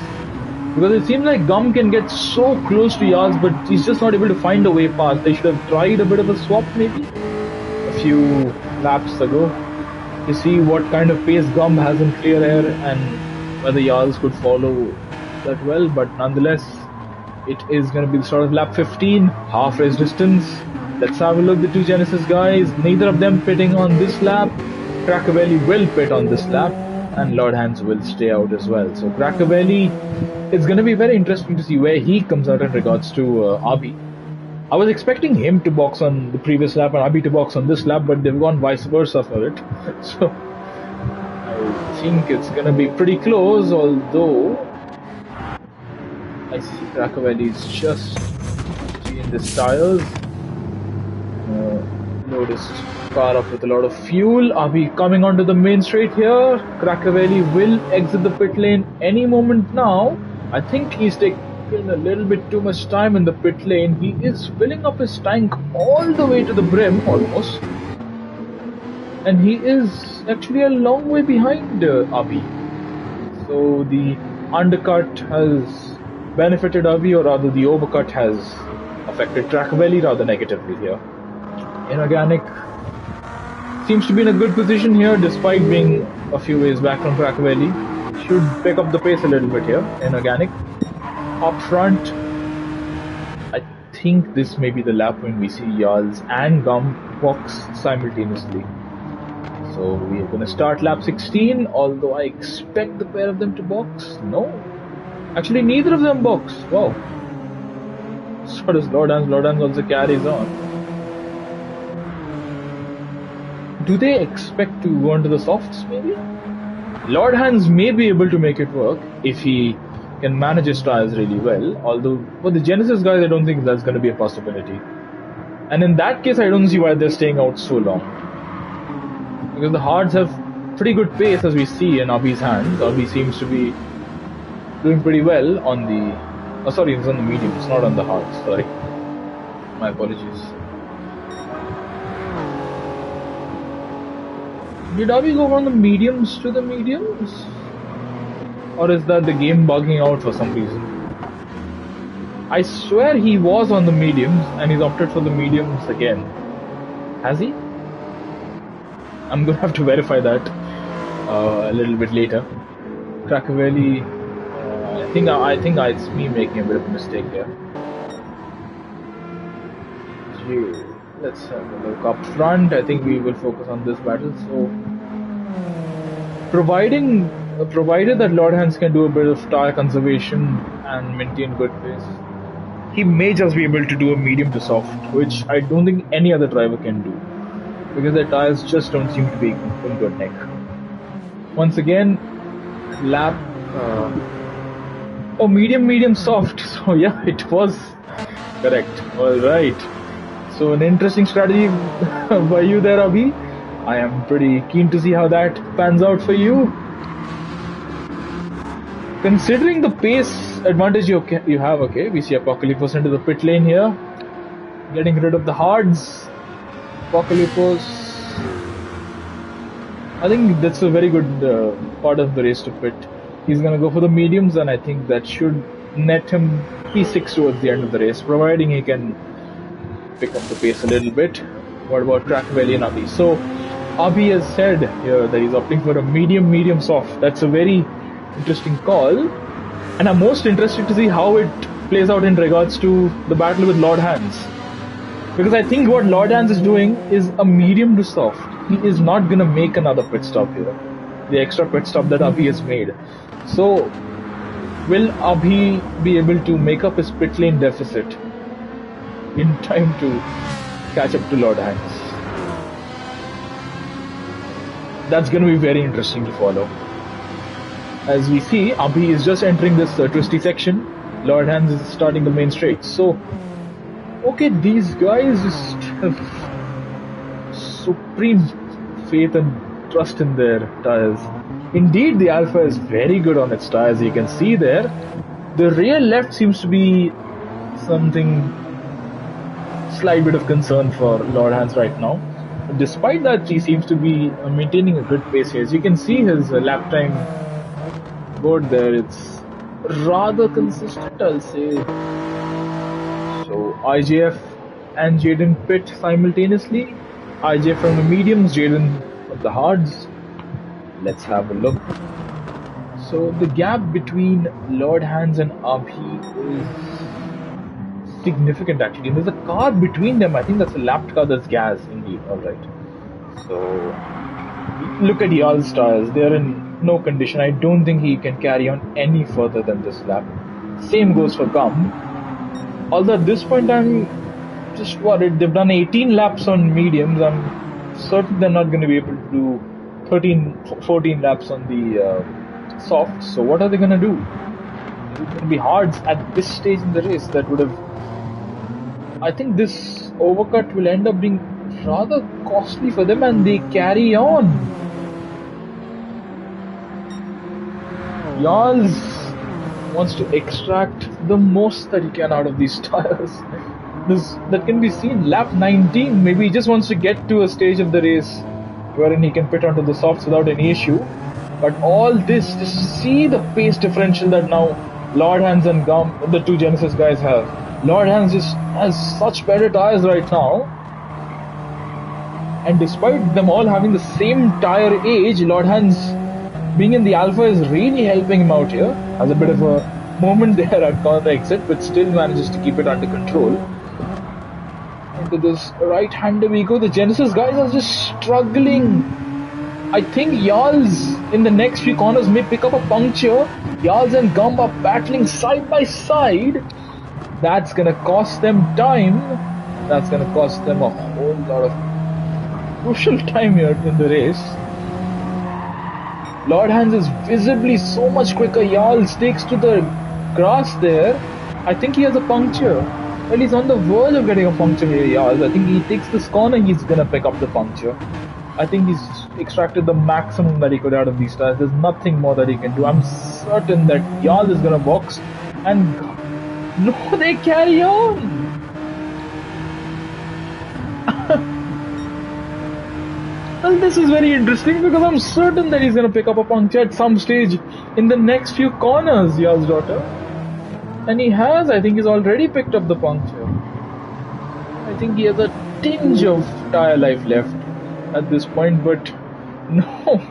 because it seems like Gum can get so close to Jarls, but he's just not able to find a way past. They should have tried a bit of a swap maybe a few laps ago to see what kind of pace Gum has in clear air and whether Jarls could follow that well. But nonetheless, it is going to be the start of lap 15, half race distance. Let's have a look at the two Genesis guys. Neither of them pitting on this lap. Tracavelli will pit on this lap and Lord Hans will stay out as well. So Tracavelli, it's going to be very interesting to see where he comes out in regards to Abhi. I was expecting him to box on the previous lap and Abhi to box on this lap, but they've gone vice versa for it. So I think it's going to be pretty close, although I see Tracavelli's just in the tires. Load his car up with a lot of fuel. Abhi coming onto the main straight here. Tracavelli will exit the pit lane any moment now. I think he's taking a little bit too much time in the pit lane. He is filling up his tank all the way to the brim almost. And he is actually a long way behind Abhi. So the undercut has benefited Abhi, or rather the overcut has affected Tracavelli rather negatively here. Inorganic Seems to be in a good position here despite being a few ways back from Cracovelli. Should pick up the pace a little bit here in organic. Up front, I think this may be the lap when we see Jarls and Gum box simultaneously. So we are going to start lap 16, although I expect the pair of them to box. No. Actually, neither of them box. Wow. So does Lord Hans. Lord Hans also carries on. Do they expect to go into the softs maybe? Lord Hans may be able to make it work if he can manage his tires really well. Although for the Genesis guys, I don't think that's going to be a possibility. And in that case, I don't see why they're staying out so long. Because the hards have pretty good pace as we see in Abhi's hands. Abhi seems to be doing pretty well on the... Oh, sorry, it's on the mediums, not on the hards. Sorry. My apologies. Did Abhi go from the mediums to the mediums? Or is that the game bugging out for some reason? I swear he was on the mediums and he's opted for the mediums again. Has he? I'm going to have to verify that a little bit later. Cracovelli, I think it's me making a bit of a mistake here. Gee, let's have a look up front. I think we will focus on this battle. So, provided that Lord Hans can do a bit of tire conservation and maintain good pace, he may just be able to do a medium to soft, which I don't think any other driver can do, because their tires just don't seem to be in good nick. Once again, lap medium soft. So yeah, it was correct. Alright, so an interesting strategy by you there, Abhi. I am pretty keen to see how that pans out for you. Considering the pace advantage you have, okay, we see Apocalypse into the pit lane here, getting rid of the hards. Apocalypse, I think that's a very good part of the race to pit. He's gonna go for the mediums, and I think that should net him P6 towards the end of the race, providing he can pick up the pace a little bit. What about Cracovelli and Abhi? So Abhi has said here that he's opting for a medium soft. That's a very interesting call, and I'm most interested to see how it plays out in regards to the battle with Lord Hans, because I think what Lord Hans is doing is a medium to soft. He is not gonna make another pit stop here, the extra pit stop that Abhi has made. So will Abhi be able to make up his pit lane deficit in time to catch up to Lord Hans? That's going to be very interesting to follow. As we see, Abhi is just entering this twisty section. Lord Hans is starting the main straight. So, okay, these guys just have supreme faith and trust in their tires. Indeed, the Alpha is very good on its tires. You can see there, the rear left seems to be something slight bit of concern for Lord Hans right now. Despite that, he seems to be maintaining a good pace here. As you can see his lap time board there, it's rather consistent, I'll say. So IJF and Jaden pit simultaneously. IJF from the mediums, Jaden from the hards. Let's have a look. So the gap between Lord Hans and Abhi is significant actually. There's a car between them. I think that's a lapped car, that's gas indeed. Alright. So look at Jarl's tires. They are in no condition. I don't think he can carry on any further than this lap. Same goes for Gum. Although at this point I'm just worried. They've done 18 laps on mediums. I'm certain they're not going to be able to do 14 laps on the softs. So what are they going to do? Is it going to be hards at this stage in the race? That would have... I think this overcut will end up being rather costly for them, and they carry on. Jarls wants to extract the most that he can out of these tires. That can be seen. Lap 19, maybe he just wants to get to a stage of the race wherein he can pit onto the softs without any issue. But all this, just see the pace differential that now Lord Hans and Gum, the two Genesis guys, have. Lord Hans just has such better tires right now. And despite them all having the same tire age, Lord Hans being in the Alpha is really helping him out here. Has a bit of a moment there at corner exit, but still manages to keep it under control. Into this right-hander we go. The Genesis guys are just struggling. I think Yarls in the next few corners may pick up a puncture. Yarls and Gumb are battling side by side. That's gonna cost them time. That's gonna cost them a whole lot of crucial time here in the race. Lord Hans is visibly so much quicker. Yarls takes to the grass there. I think he has a puncture. Well, he's on the verge of getting a puncture here, Yarls. I think he takes this corner, he's gonna pick up the puncture. I think he's extracted the maximum that he could out of these tires. There's nothing more that he can do. I'm certain that Yarls is gonna box and no, they carry on. Well, this is very interesting because I'm certain that he's gonna pick up a puncture at some stage in the next few corners, Yarls' daughter. And he has. I think he's already picked up the puncture. I think he has a tinge of tire life left at this point, but no.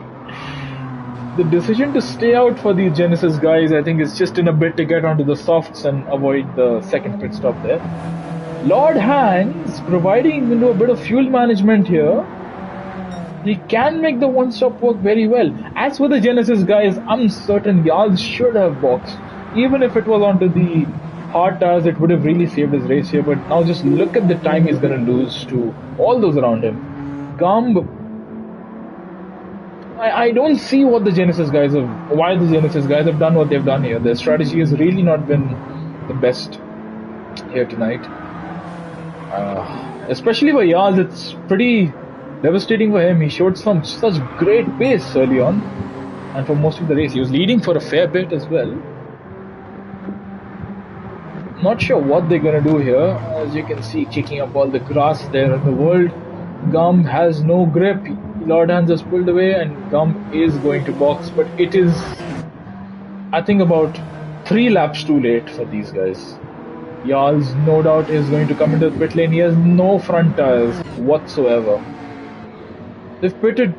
The decision to stay out for the Genesis guys, I think, is just in a bit to get onto the softs and avoid the second pit stop there. Lord Hans providing into a bit of fuel management here. He can make the one-stop work very well. As for the Genesis guys, I'm certain Yarls should have boxed. Even if it was onto the hard tires, it would have really saved his race here. But now just look at the time he's going to lose to all those around him. Gumb, I don't see what the Genesis guys have, why the Genesis guys have done what they've done here. Their strategy has really not been the best here tonight. Especially for Yarls, it's pretty devastating for him. He showed such great pace early on, and for most of the race he was leading for a fair bit as well. Not sure what they're gonna do here. As you can see, kicking up all the grass there in the world. Gumb has no grip. Lord Hans has pulled away and Gumb is going to box, but it is, I think, about 3 laps too late for these guys. Yarls no doubt is going to come into the pit lane. He has no front tires whatsoever. They've pitted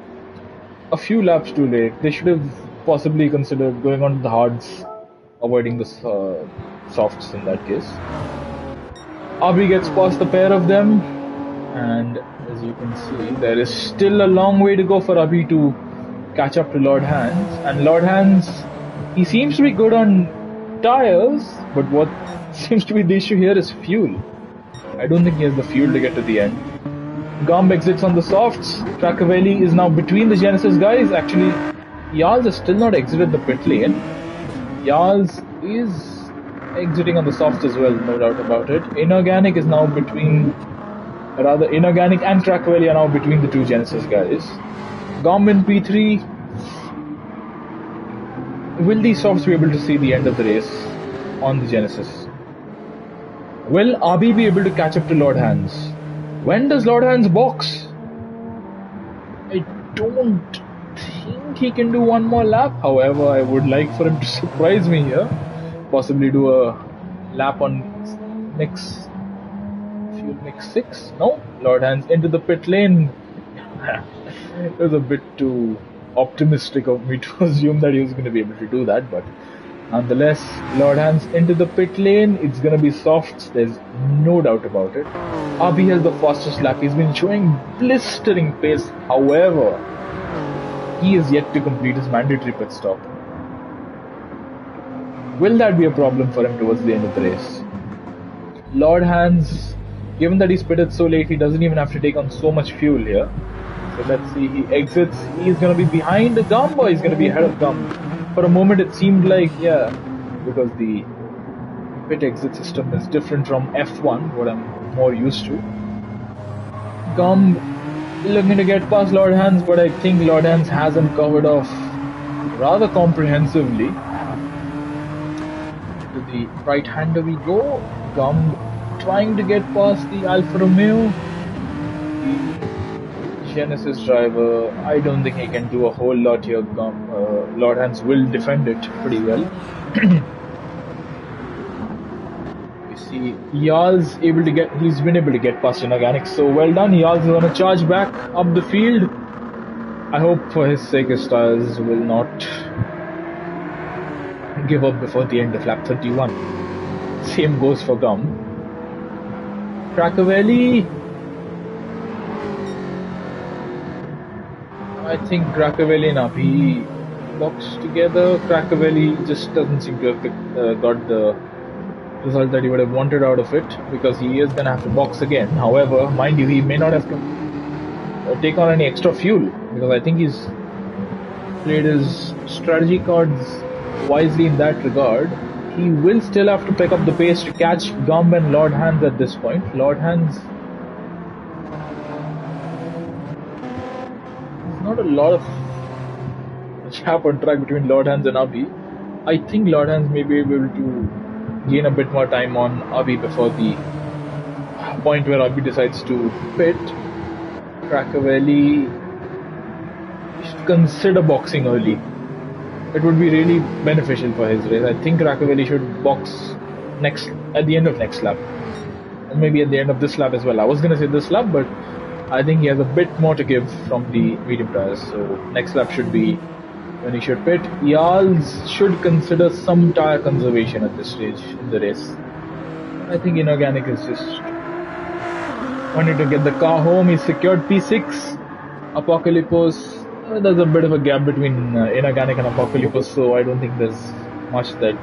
a few laps too late. They should have possibly considered going on to the hards, avoiding the softs in that case. Abi gets past the pair of them, and as you can see, there is still a long way to go for Abi to catch up to Lord Hans. And Lord Hans, he seems to be good on tires, but what seems to be the issue here is fuel. I don't think he has the fuel to get to the end. Gumb exits on the softs. Tracavelli is now between the Genesis guys. Actually, Yarls has still not exited the pit lane. Yarls is exiting on the softs as well, no doubt about it. Inorganic is now between, rather Inorganic and Tracavelli are now between the two Genesis guys. Gumb in P3. Will these softs be able to see the end of the race on the Genesis? Will Abi be able to catch up to Lord Hans? When does Lord Hans box? I don't think he can do one more lap. However, I would like for him to surprise me here. Possibly do a lap on fuel mix 6. No, Lord Hans into the pit lane. It was a bit too optimistic of me to assume that he was going to be able to do that, but nonetheless, Lord Hans into the pit lane. It's going to be softs, there's no doubt about it. Abi has the fastest lap. He's been showing blistering pace. However, he is yet to complete his mandatory pit stop. Will that be a problem for him towards the end of the race? Lord Hans, given that he's pitted so late, he doesn't even have to take on so much fuel here. So let's see, he exits. He's going to be behind the Gumb, or he's going to be ahead of Gumb? For a moment it seemed like, yeah, because the pit exit system is different from F1, what I'm more used to. Gumb looking to get past Lord Hans, but I think Lord Hans has him covered off rather comprehensively. To the right hander we go. Gumb trying to get past the Alfa Romeo. The Genesis driver, I don't think he can do a whole lot here. Lord Hans will defend it pretty well. We see See, Yal's he's been able to get past inorganic, so well done. Yal's is gonna charge back up the field. I hope for his sake his tires will not give up before the end of lap 31. Same goes for Gum. Crackavelli. I think Crackavelli and Abhi boxed together. Crackavelli just doesn't seem to have got the result that he would have wanted out of it, because he is going to have to box again. However, mind you, he may not have to take on any extra fuel, because I think he's played his strategy cards wisely in that regard. He will still have to pick up the pace to catch Gumb and Lord Hands at this point. Lord Hands, there's not a lot of gap on track between Lord Hands and Abhi. I think Lord Hands may be able to gain a bit more time on Abhi before the point where Abhi decides to pit. Crackavelli should consider boxing early. It would be really beneficial for his race. I think Crackavelli should box at the end of next lap. Or maybe at the end of this lap as well. I was going to say this lap, but I think he has a bit more to give from the medium tires. So next lap should be when he should pit. Yals should consider some tire conservation at this stage in the race. I think Inorganic is just wanting to get the car home. He secured P6. Apocalypse, there's a bit of a gap between Inorganic and Apocalypse, so I don't think there's much that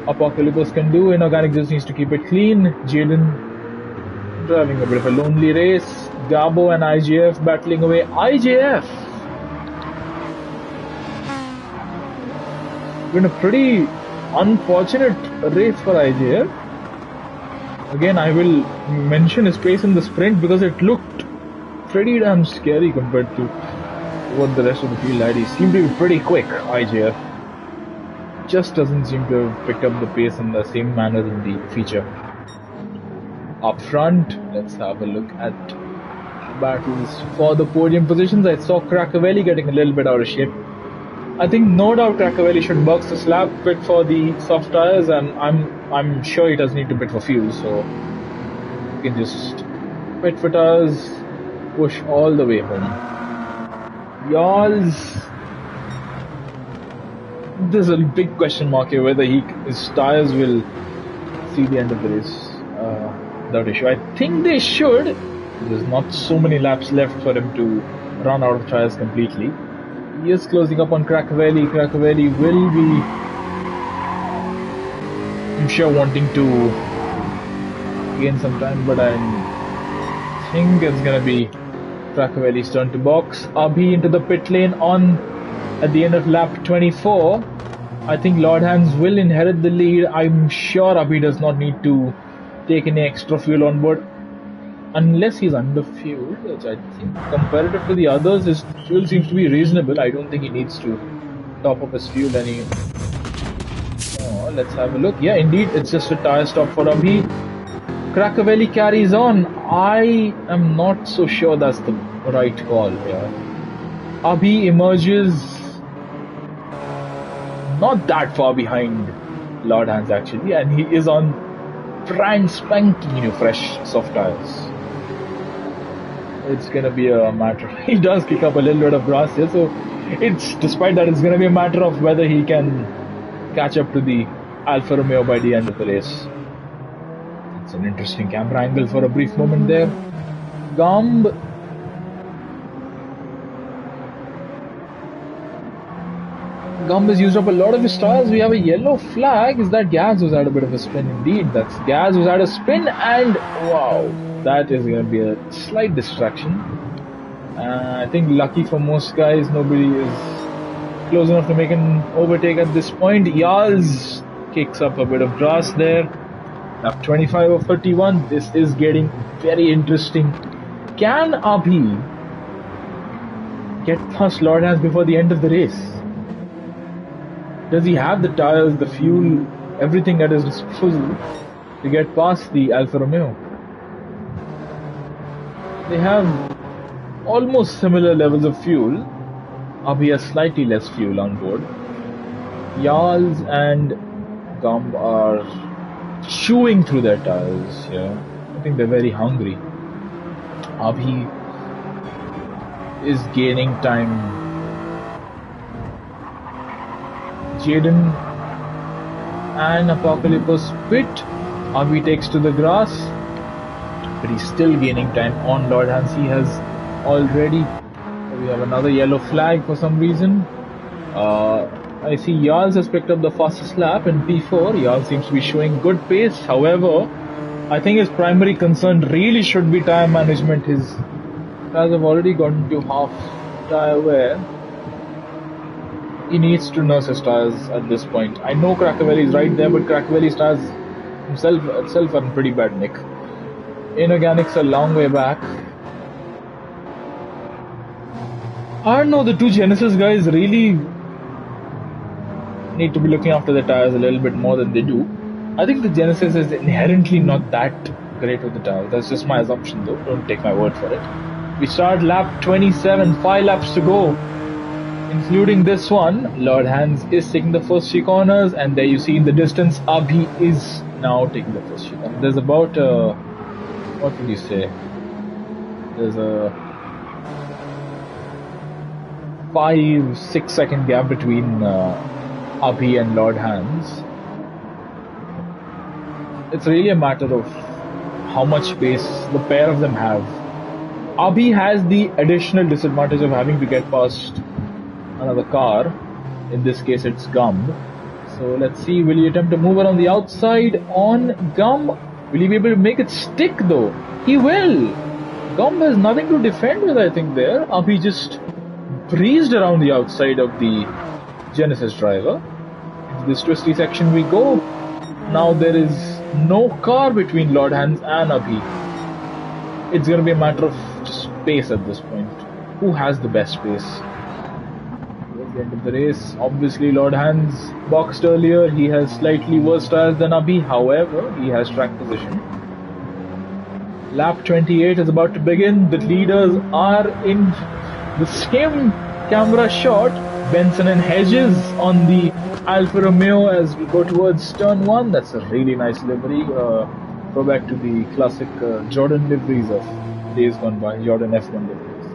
Apocalypse can do. Inorganic just needs to keep it clean. Jaden driving a bit of a lonely race. Gabo and IJF battling away. IJF! Been a pretty unfortunate race for IJF. Again, I will mention his pace in the sprint because it looked pretty damn scary compared to what the rest of the field had. He seemed to be pretty quick, IJF. Just doesn't seem to have picked up the pace in the same manner in the feature. Up front, let's have a look at battles for the podium positions. I saw Crackavelli getting a little bit out of shape. I think no doubt Crackavelli should box this lap, pit for the soft tires, and I'm sure he doesn't need to pit for fuel, so he can just pit for tires, push all the way home. Y'all's, there's a big question mark here whether his tires will see the end of the race without issue. I think they should. There's not so many laps left for him to run out of tires completely. He is closing up on Crackavelli. Crackavelli will be, I'm sure, wanting to gain some time, but I think it's going to be Crackavelli's turn to box. Abhi into the pit lane at the end of lap 24. I think Lord Hands will inherit the lead. I'm sure Abhi does not need to take any extra fuel on board, unless he's underfueled, which I think comparative to the others, his fuel seems to be reasonable. I don't think he needs to top up his fuel any. Oh, let's have a look. Yeah, indeed, it's just a tire stop for Abhi. Crackavelli carries on. I am not so sure that's the right call here. Abhi emerges not that far behind Lord Hands actually, and he is on brand spanking new fresh soft tires. It's gonna be a matter. He does kick up a little bit of grass here, so despite that, it's gonna be a matter of whether he can catch up to the Alfa Romeo by the end of the race. It's an interesting camera angle for a brief moment there. Gumb has used up a lot of his tires. We have a yellow flag. Is that Gaz who's had a bit of a spin? Indeed, that's Gaz who's had a spin, and wow, that is going to be a slight distraction. I think lucky for most guys, nobody is close enough to make an overtake at this point. Yals kicks up a bit of grass there. Lap 25 of 31. This is getting very interesting. Can Abhi get past Lord Hands before the end of the race? Does he have the tires, the fuel, everything at his disposal to get past the Alfa Romeo? They have almost similar levels of fuel. Abhi has slightly less fuel on board. Yals and Gumb are chewing through their tires. Yeah, I think they're very hungry. Abhi is gaining time. Jaden and Apocalypse spit. Abhi takes to the grass, but he's still gaining time on Lord Hans. He has already. We have another yellow flag for some reason. I see Jarls has picked up the fastest lap in P4. Jarls seems to be showing good pace. However, I think his primary concern really should be tire management. His tires have already gotten to half tire wear. He needs to nurse his tires at this point. I know Cracavelli is right there, but Cracavelli's tires itself are in pretty bad nick. Inorganic's a long way back. I don't know, the two Genesis guys really need to be looking after their tires a little bit more than they do. I think the Genesis is inherently not that great with the tires. That's just my assumption though, don't take my word for it. We start lap 27, 5 laps to go, including this one. Lord Hans is taking the first few corners, and there you see in the distance, Abhi is now taking the first few corners. There's about what would you say? There's a 5-6 second gap between Abhi and Lord Hans. It's really a matter of how much pace the pair of them have. Abhi has the additional disadvantage of having to get past another car. In this case it's Gumb. So let's see, will he attempt to move around the outside on Gumb? Will he be able to make it stick though? He will! Gumb has nothing to defend with, I think there. Abhi just breezed around the outside of the Genesis driver. Into this twisty section we go. Now there is no car between Lord Hans and Abhi. It's going to be a matter of just pace at this point. Who has the best pace? At the end of the race, obviously Lord Hans boxed earlier. He has slightly worse tires than Abhi. However, he has track position. Lap 28 is about to begin. The leaders are in the same camera shot. Benson and Hedges on the Alfa Romeo as we go towards turn 1. That's a really nice livery. Go back to the classic Jordan liveries of days gone by, Jordan F1 liveries.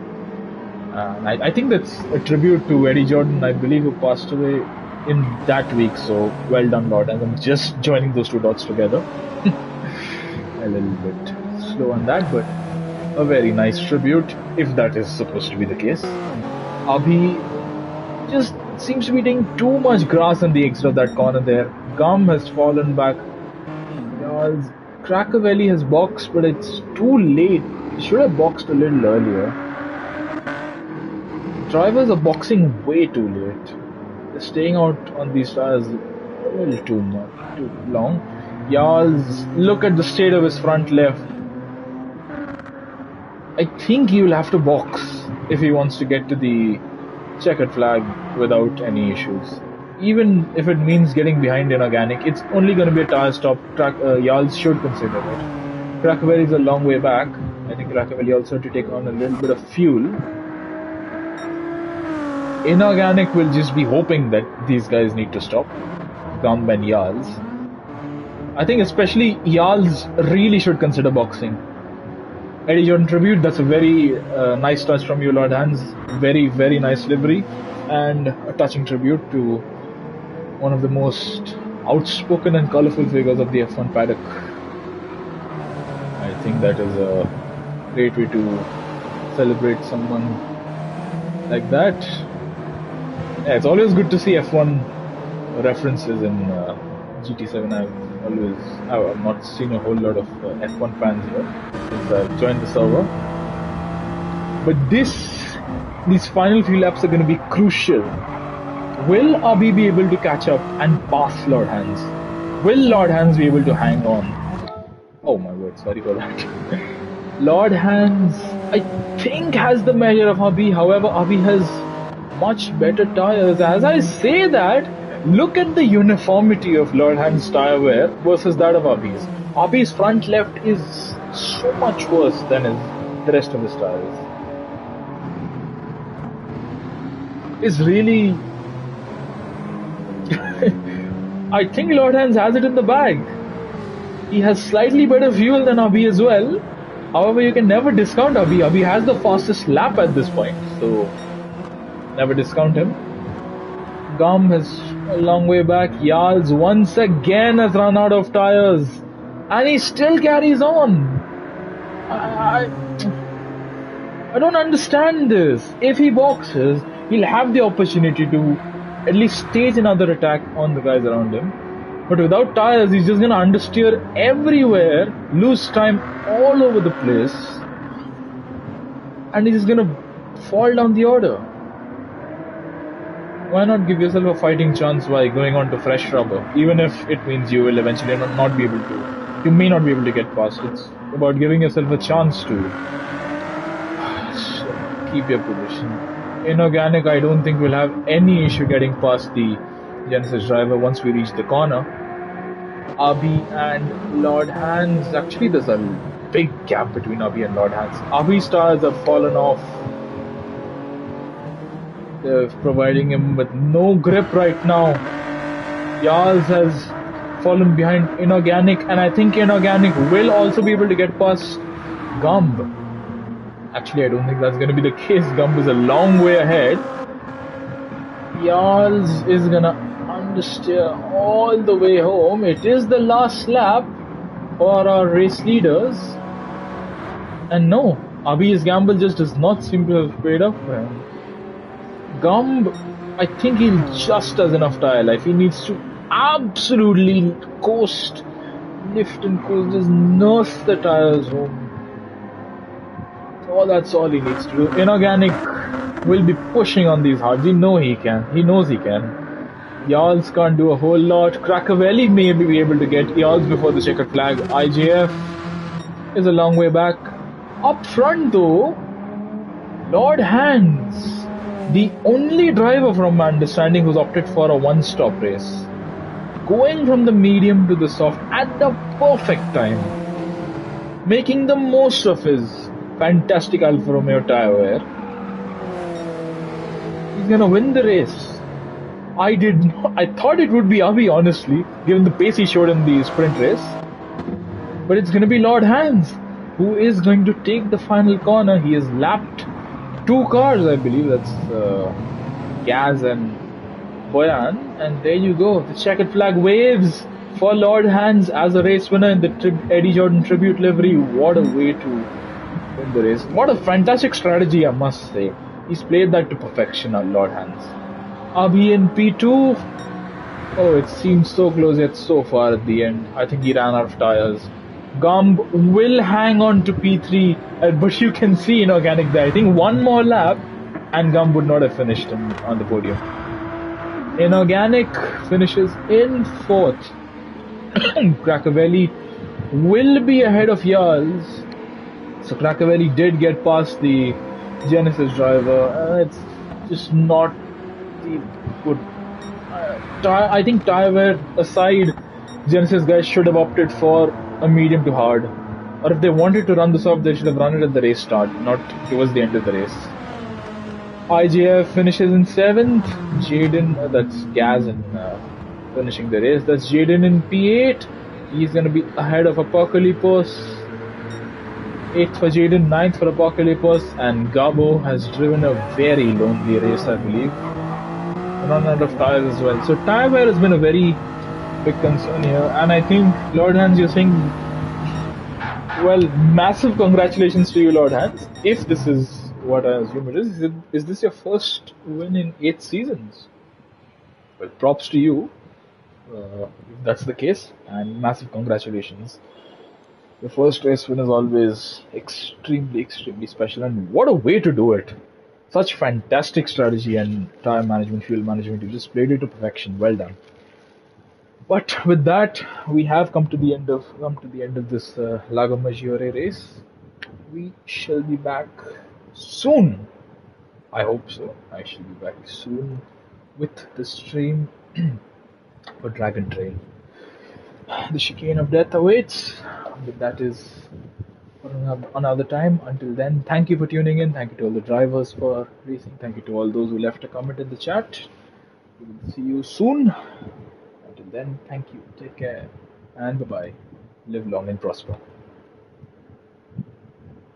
And I think that's a tribute to Eddie Jordan, I believe, who passed away in that week. So well done, Lord. And I'm just joining those two dots together. A little bit slow on that, but a very nice tribute, if that is supposed to be the case. Abhi just seems to be taking too much grass on the exit of that corner there. Gum has fallen back. Cracavelli has boxed, but it's too late. He should have boxed a little earlier. Drivers are boxing way too late. They're staying out on these tires a little too long. Jarls, look at the state of his front left. I think he will have to box if he wants to get to the checkered flag without any issues. Even if it means getting behind Inorganic, it's only going to be a tire stop. Jarls should consider it. Cracavelli is a long way back. I think Cracavelli also had to take on a little bit of fuel. Inorganic will just be hoping that these guys need to stop. Gumb and Jarls. I think especially Jarls really should consider boxing. Eddie Jordan tribute, that's a very nice touch from you, Lord Hans. Very, very nice livery. And a touching tribute to one of the most outspoken and colourful figures of the F1 paddock. I think that is a great way to celebrate someone like that. Yeah, it's always good to see F1 references in GT7. I've not seen a whole lot of F1 fans here since I've joined the server. But these final few laps are going to be crucial. Will Abhi be able to catch up and pass Lord Hans? Will Lord Hans be able to hang on? Oh my word, sorry for that. Lord Hans, I think, has the measure of Abhi. However, Abhi has much better tires. As I say that, look at the uniformity of Lord Hans' tire wear versus that of Abhi's. Abhi's front left is so much worse than the rest of his tires. It's really... I think Lord Hans has it in the bag. He has slightly better fuel than Abhi as well. However, you can never discount Abhi. Abhi has the fastest lap at this point, so never discount him. Gum is a long way back. Yals once again has run out of tires, and he still carries on. I don't understand this. If he boxes, he'll have the opportunity to at least stage another attack on the guys around him. But without tires, he's just gonna understeer everywhere, lose time all over the place, and he's gonna fall down the order. Why not give yourself a fighting chance by going on to fresh rubber, even if it means you will eventually not be able to. You may not be able to get past. It's about giving yourself a chance to keep your position. Inorganic, I don't think we'll have any issue getting past the Genesis driver once we reach the corner. Abhi and Lord Hans, actually there's a big gap between Abhi and Lord Hans. Abhi's tires have fallen off. They're providing him with no grip right now. Yals has fallen behind Inorganic, and I think Inorganic will also be able to get past Gumb. Actually, I don't think that's going to be the case. Gumb is a long way ahead. Yals is going to understeer all the way home. It is the last lap for our race leaders. And no, Abhi's gamble just does not seem to have paid off for him. Gumb, I think he'll just has enough tire life. He needs to absolutely coast, lift and coast, just nurse the tires home. Oh, that's all he needs to do. Inorganic will be pushing on these hards. He knows he can. Yals can't do a whole lot. Crackavelli may be able to get Yals before the checkered flag. IJF is a long way back. Up front though, Lord Hans, the only driver from my understanding who's opted for a one-stop race, going from the medium to the soft at the perfect time, making the most of his fantastic Alfa Romeo tire wear. He's gonna win the race. I thought it would be Abhi, honestly, given the pace he showed in the sprint race. But it's gonna be Lord Hans, who is going to take the final corner. He has lapped 2 cars, I believe. That's Gaz and Boyan. And there you go. The checkered flag waves for Lord Hans as a race winner in the Eddie Jordan tribute livery. What a way to win the race. What a fantastic strategy, I must say. He's played that to perfection, Lord Hans. Abhi in P2. Oh, it seems so close yet so far at the end. I think he ran out of tires. Gumb will hang on to P3, but you can see Inorganic there. I think one more lap and Gumb would not have finished him on the podium. Inorganic finishes in 4th. Crackavelli will be ahead of Yals. So Crackavelli did get past the Genesis driver. It's just not the good. I think tire wear aside, Genesis guys should have opted for a medium to hard. Or if they wanted to run this off, they should have run it at the race start, not towards the end of the race. IJF finishes in 7th. Jaden, that's Gaz in finishing the race. That's Jaden in P8. He's going to be ahead of Apocalypse. 8th for Jaden, 9th for Apocalypse. And Gabo has driven a very lonely race, I believe. Run out of tires as well. So tire wear has been a very big concern here, and I think Lord Hans, you're saying, well, massive congratulations to you, Lord Hans. If this is what I assume it is this your first win in 8 seasons? Well, props to you, if that's the case, and massive congratulations. The first race win is always extremely, extremely special, and what a way to do it. Such fantastic strategy and tire management, fuel management. You just played it to perfection. Well done. But with that, we have come to the end of this Lago Maggiore race. We shall be back soon. I hope so. I shall be back soon with the stream for Dragon Trail. The chicane of death awaits, but that is for another time. Until then, thank you for tuning in. Thank you to all the drivers for racing. Thank you to all those who left a comment in the chat. We will see you soon. Until then, thank you. Take care and bye-bye. Live long and prosper.